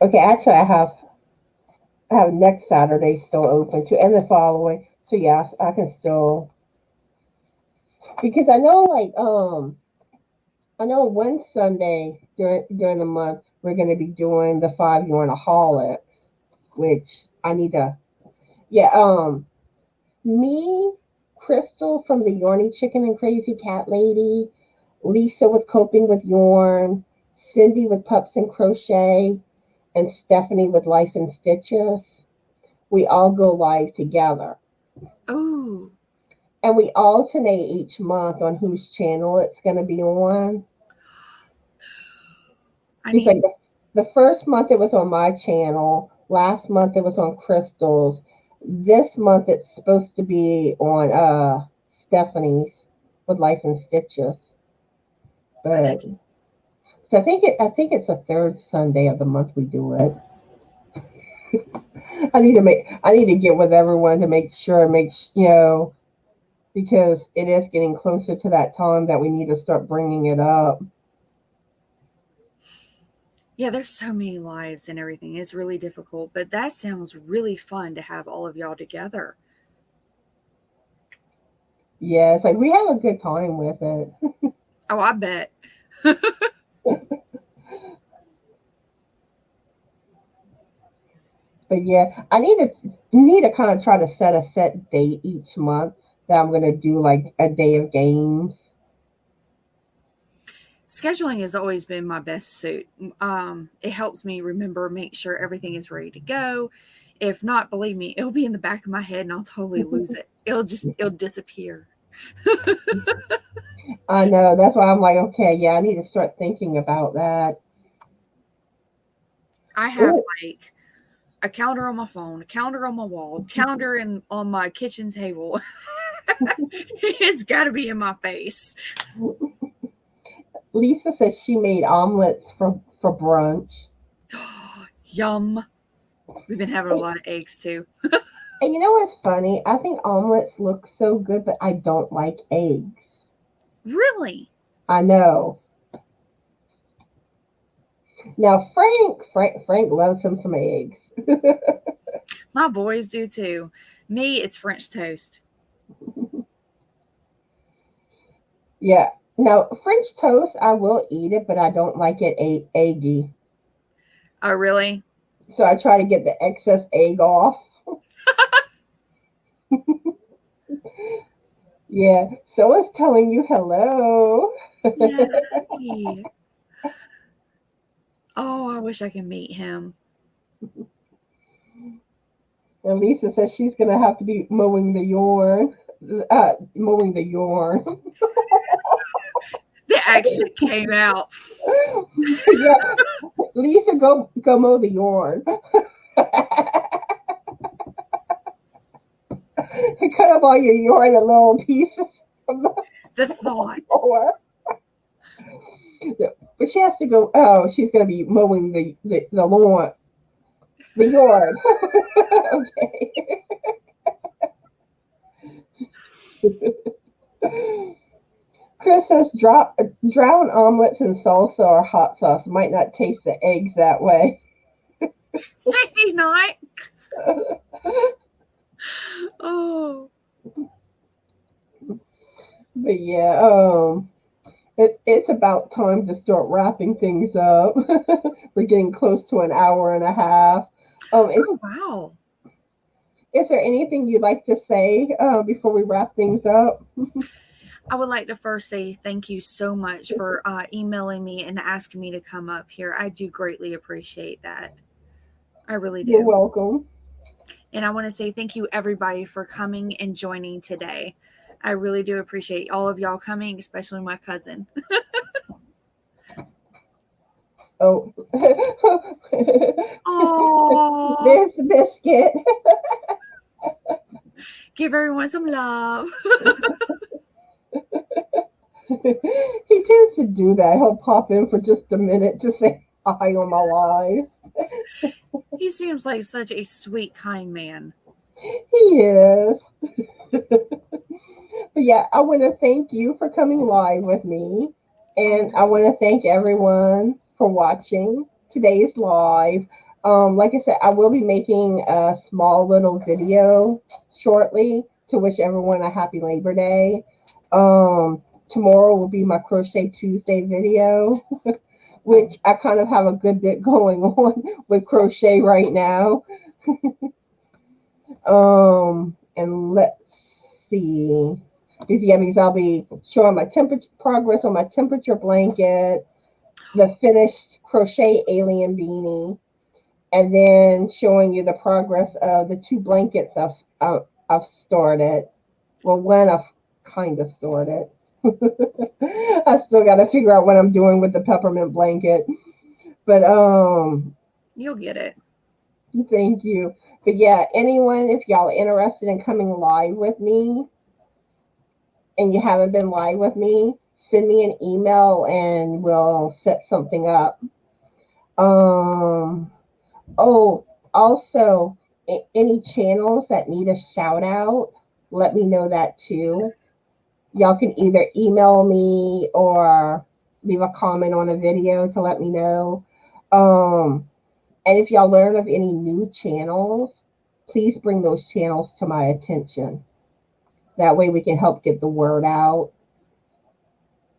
Speaker 1: Okay, actually I have next Saturday still open too, and the following. So yes, I can still because I know one Sunday during the month we're going to be doing the 5 Yarnaholics, which I need to yeah me, Crystal from the Yarny Chicken and Crazy Cat Lady, Lisa with Coping with Yarn, Cindy with Pups and Crochet, and Stephanie with Life in Stitches. We all go live together.
Speaker 2: Oh,
Speaker 1: And we alternate each month on whose channel it's going to be on.
Speaker 2: I
Speaker 1: It's
Speaker 2: need.
Speaker 1: like the first month it was on my channel. Last month it was on Crystal's. This month it's supposed to be on Stephanie's with Life in Stitches.
Speaker 2: That
Speaker 1: But
Speaker 2: just.
Speaker 1: so I think it's the third Sunday of the month we do it. I need to get with everyone to make because it is getting closer to that time that we need to start bringing it up.
Speaker 2: Yeah, there's so many lives and everything. It's really difficult, but that sounds really fun to have all of y'all together.
Speaker 1: Yeah, it's like we have a good time with it.
Speaker 2: Oh, I bet.
Speaker 1: But yeah, I need to kind of try to set a set date each month that I'm gonna do like a day of games.
Speaker 2: Scheduling has always been my best suit. It helps me remember, make sure everything is ready to go. If not, believe me, it'll be in the back of my head and I'll totally lose it. It'll disappear.
Speaker 1: I know that's why I'm like, okay, yeah, I need to start thinking about that.
Speaker 2: I have
Speaker 1: Oh,
Speaker 2: like a calendar on my phone, a calendar on my wall, calendar on my kitchen table. It's got to be in my face.
Speaker 1: Lisa says she made omelets for brunch.
Speaker 2: Yum. We've been having a
Speaker 1: And,
Speaker 2: lot of eggs too.
Speaker 1: and you know what's funny? I think omelets look so good, but I don't like eggs.
Speaker 2: Really?
Speaker 1: I know. Now Frank loves him some eggs.
Speaker 2: My boys do too. Me, it's French toast.
Speaker 1: Yeah. Now French toast, I will eat it, but I don't like it eggy.
Speaker 2: Oh, really?
Speaker 1: So I try to get the excess egg off. Yeah. Someone's telling you hello.
Speaker 2: Yay. Oh, I wish I could meet him.
Speaker 1: And Lisa says she's gonna have to be mowing the yarn. Mowing the yarn.
Speaker 2: The accent came out.
Speaker 1: Yeah. Lisa, go mow the yarn. Cut up all your yarn in little pieces from the
Speaker 2: The thought.
Speaker 1: floor. But she has to go. Oh, she's gonna be mowing the lawn, the yard. Okay. Chris says drown omelets in salsa or hot sauce. Might not taste the eggs that way.
Speaker 2: Maybe not. Oh,
Speaker 1: But yeah, it's about time to start wrapping things up. We're getting close to an hour and a half.
Speaker 2: oh wow.
Speaker 1: Is there anything you'd like to say before we wrap things up?
Speaker 2: I would like to first say thank you so much for emailing me and asking me to come up here. I do greatly appreciate that. I really
Speaker 1: You're
Speaker 2: do.
Speaker 1: welcome.
Speaker 2: And I want to say thank you, everybody, for coming and joining today. I really do appreciate all of y'all coming, especially my cousin.
Speaker 1: Oh,
Speaker 2: Oh,
Speaker 1: there's the biscuit.
Speaker 2: give everyone some love.
Speaker 1: He tends to do that. He'll pop in for just a minute to say hi on my live.
Speaker 2: He seems like such a sweet, kind man.
Speaker 1: He is. But yeah, I want to thank you for coming live with me. And I want to thank everyone for watching today's live. Like I said, I will be making a small little video shortly to wish everyone a happy Labor Day. Tomorrow will be my Crochet Tuesday video, which I kind of have a good bit going on with crochet right now. And let's see. Because I'll be showing my temperature progress on my temperature blanket, the finished crochet alien beanie, and then showing you the progress of the two blankets I've started. Well, one I've kind of started. I still got to figure out what I'm doing with the peppermint blanket, but
Speaker 2: You'll get it.
Speaker 1: thank you. But yeah, anyone, if y'all are interested in coming live with me and you haven't been live with me, send me an email and we'll set something up. Um, oh, also, any channels that need a shout out, let me know that too. Y'all can either email me or leave a comment on a video to let me know. And if y'all learn of any new channels, please bring those channels to my attention. That way we can help get the word out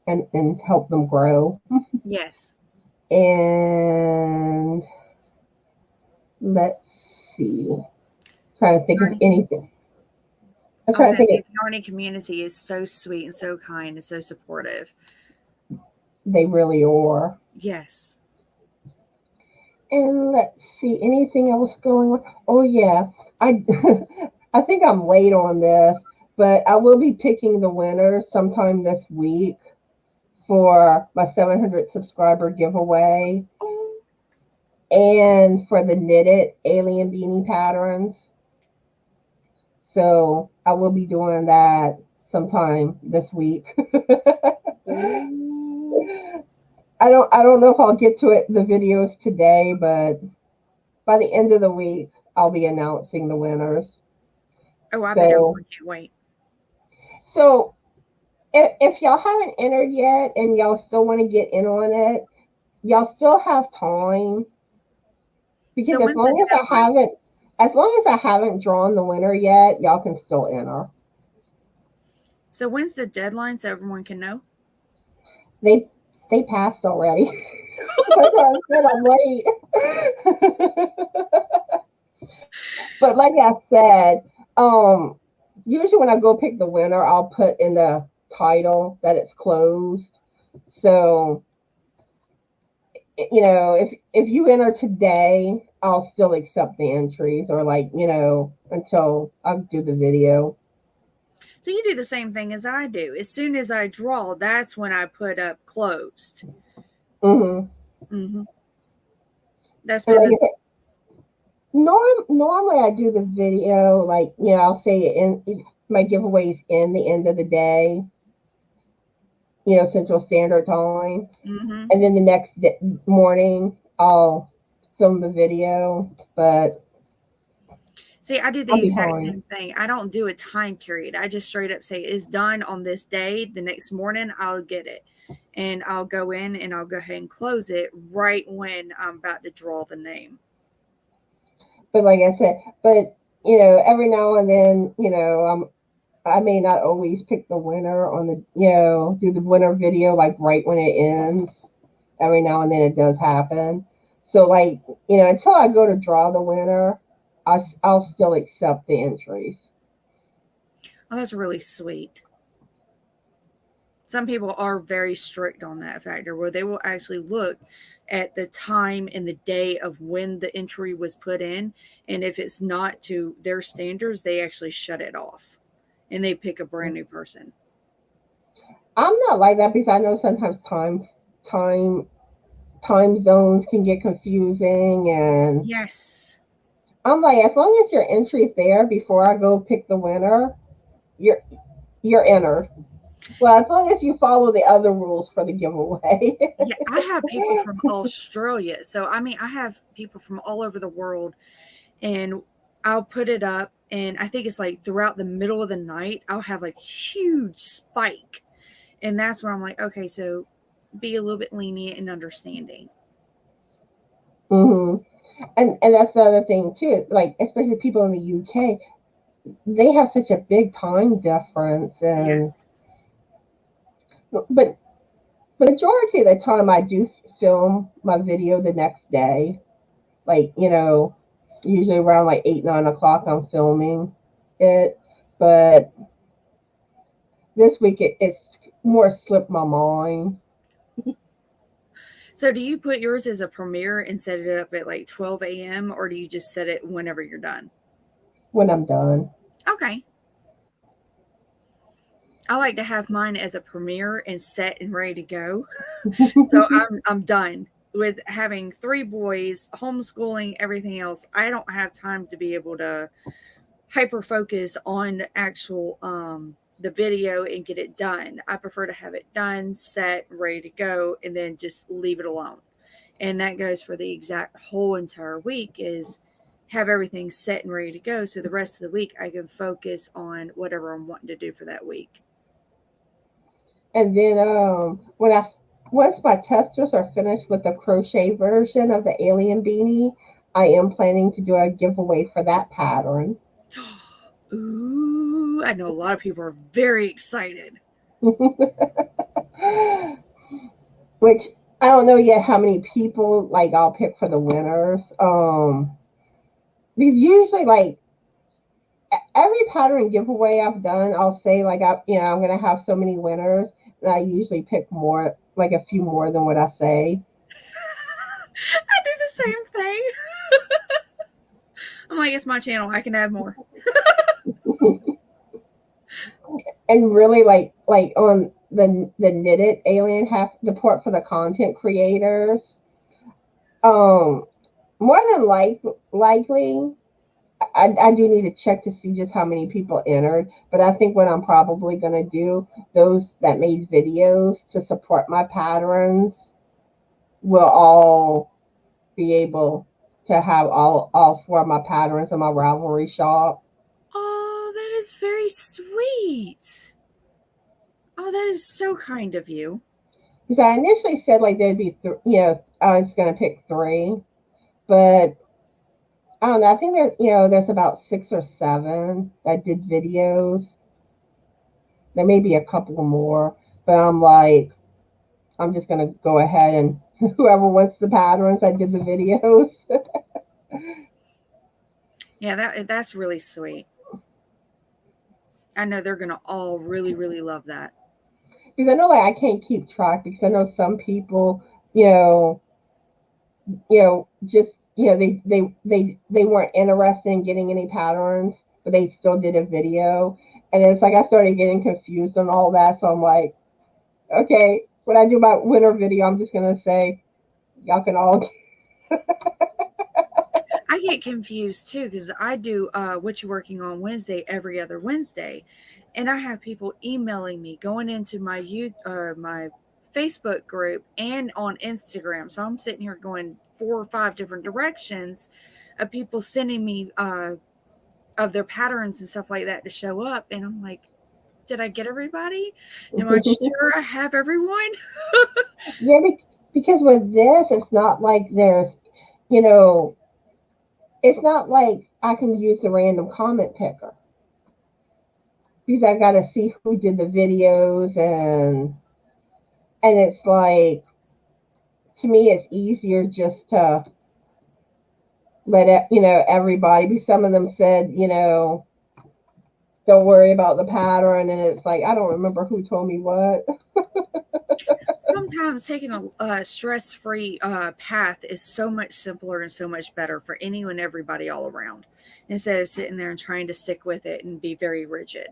Speaker 1: and help them grow.
Speaker 2: Yes.
Speaker 1: And let's see. Trying to think of anything. I'm
Speaker 2: I was
Speaker 1: trying to
Speaker 2: going to
Speaker 1: think
Speaker 2: say,
Speaker 1: of,
Speaker 2: the Yarny community is so sweet and so kind and so supportive.
Speaker 1: they really are.
Speaker 2: Yes.
Speaker 1: And let's see, anything else going on? Oh yeah, I I think I'm late on this, but I will be picking the winners sometime this week for my 700 subscriber giveaway
Speaker 2: Oh,
Speaker 1: and for the knitted alien beanie patterns. So I will be doing that sometime this week.
Speaker 2: oh.
Speaker 1: I don't know if I'll get to the videos today, but by the end of the week I'll be announcing the winners.
Speaker 2: Oh, I bet
Speaker 1: So
Speaker 2: everyone can't wait.
Speaker 1: so if y'all haven't entered yet and y'all still want to get in on it, y'all still have time because
Speaker 2: So when's the deadline?
Speaker 1: as long as I haven't drawn the winner yet, y'all can still enter.
Speaker 2: So when's the deadline so everyone can know?
Speaker 1: They they passed already. That's why I said I'm late. But like I said, usually when I go pick the winner, I'll put in the title that it's closed. So if you enter today, I'll still accept the entries, or until I do the video.
Speaker 2: So you do the same thing as I do. As soon as I draw, that's when I put up closed.
Speaker 1: Mm-hmm.
Speaker 2: Mm-hmm. That's
Speaker 1: And
Speaker 2: been
Speaker 1: like I
Speaker 2: this.
Speaker 1: said, normally I do the video, I'll say my giveaways in the end of the day, Central Standard Time,
Speaker 2: Mm-hmm.
Speaker 1: and then the next morning I'll film the video, but
Speaker 2: See, I do
Speaker 1: I'm
Speaker 2: the exact
Speaker 1: behind.
Speaker 2: same thing. I don't do a time period. I just straight up say it's done on this day. The next morning, I'll get it. And I'll go in and I'll go ahead and close it right when I'm about to draw the name.
Speaker 1: But like I said, every now and then, I may not always pick the winner on do the winner video like right when it ends. Every now and then it does happen. So until I go to draw the winner, I'll still accept the entries.
Speaker 2: Oh, that's really sweet. Some people are very strict on that factor where they will actually look at the time and the day of when the entry was put in. And if it's not to their standards, they actually shut it off and they pick a brand new person.
Speaker 1: I'm not like that because I know sometimes time time zones can get confusing, and
Speaker 2: Yes.
Speaker 1: I'm like, as long as your entry's there before I go pick the winner, you're you're entered. Well, as long as you follow the other rules for the giveaway.
Speaker 2: Yeah, I have people from Australia. So, I mean, I have people from all over the world, and I'll put it up, and I think it's like throughout the middle of the night, I'll have like huge spike. And that's where I'm like, okay, so be a little bit lenient and understanding.
Speaker 1: hmm and that's the other thing too. Like especially people in the UK, they have such a big time difference, and
Speaker 2: Yes.
Speaker 1: but majority of the time I do film my video the next day. Like usually around like 8, 9 o'clock I'm filming it, but this week it's more slipped my mind
Speaker 2: So, do you put yours as a premiere and set it up at like 12 a.m., or do you just set it whenever you're done?
Speaker 1: when I'm done.
Speaker 2: Okay. I like to have mine as a premiere and set and ready to go. So I'm done with having three boys, homeschooling, everything else. I don't have time to be able to hyper focus on actual the video and get it done. I prefer to have it done, set, ready to go, and then just leave it alone. And that goes for the exact whole entire week is have everything set and ready to go. So the rest of the week I can focus on whatever I'm wanting to do for that week.
Speaker 1: And then when I once my testers are finished with the crochet version of the alien beanie, I am planning to do a giveaway for that pattern.
Speaker 2: Ooh, I know a lot of people are very excited.
Speaker 1: Which I don't know yet how many people like I'll pick for the winners. Because usually like every pattern giveaway I've done, I'll say like I'm gonna have so many winners, and I usually pick more, like a few more than what I say.
Speaker 2: I do the same thing. I'm like, it's my channel. I can add more.
Speaker 1: And really like on the knitted alien half the port for the content creators. Um, more than likely, I do need to check to see just how many people entered, but I think what I'm probably going to do, those that made videos to support my patterns will all be able to have all four of my patterns in my Ravelry shop.
Speaker 2: Oh, that is very sweet. Oh, that is so kind of you.
Speaker 1: Because I initially said like there'd be, I was going to pick three, but I don't know. I think there's about 6 or 7 that did videos. There may be a couple more, but I'm like, I'm just gonna go ahead and whoever wants the patterns, I did the videos.
Speaker 2: Yeah, that's really sweet. I know they're gonna all really, really love that.
Speaker 1: Because I know like I can't keep track because I know some people, you know, just they weren't interested in getting any patterns, but they still did a video. And it's like I started getting confused on all that. So I'm like, okay, when I do my winter video, I'm just gonna say y'all can all.
Speaker 2: I get confused too because I do what you're working on Wednesday every other Wednesday, and I have people emailing me going into my Facebook group and on Instagram. So I'm sitting here going 4 or 5 different directions of people sending me of their patterns and stuff like that to show up, and I'm like, did I get everybody? Am I sure I have everyone?
Speaker 1: Yeah, because with this, it's not like there's, you know, it's not like I can use the random comment picker because I got to see who did the videos, and it's like to me it's easier just to let it, everybody. Because some of them said, don't worry about the pattern, and it's like I don't remember who told me what.
Speaker 2: Sometimes taking a stress free path is so much simpler and so much better for anyone, everybody all around, instead of sitting there and trying to stick with it and be very rigid.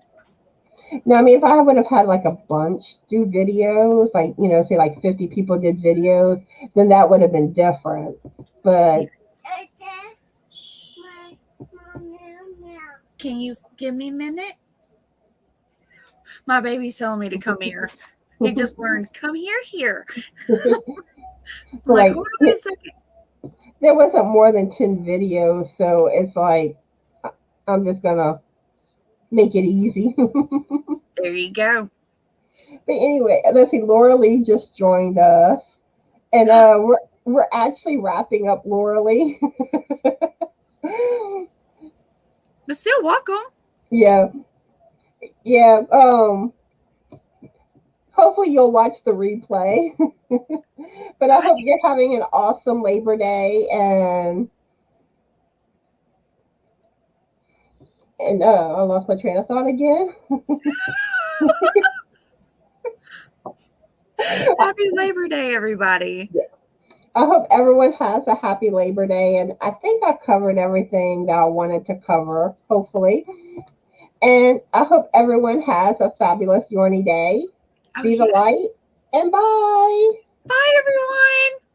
Speaker 1: No, I mean, if I would have had like a bunch do videos, like, say like 50 people did videos, then that would have been different. But
Speaker 2: Yes. Can you give me a minute? My baby's telling me to come here. He just learned, come here. I'm like,
Speaker 1: like,
Speaker 2: hold on a second.
Speaker 1: there wasn't more than 10 videos, so it's like, I'm just gonna make it easy.
Speaker 2: There you go.
Speaker 1: But anyway, let's see, Laura Lee just joined us. And we're actually wrapping up Laura Lee.
Speaker 2: But still, welcome.
Speaker 1: Yeah. Yeah. Hopefully you'll watch the replay. But I hope you're having an awesome Labor Day, and I lost my train of thought again.
Speaker 2: Happy Labor Day, everybody.
Speaker 1: I hope everyone has a happy Labor Day, and I think I covered everything that I wanted to cover, hopefully. And I hope everyone has a fabulous Yorny day.
Speaker 2: Oh,
Speaker 1: Be the light, and bye.
Speaker 2: Bye, everyone.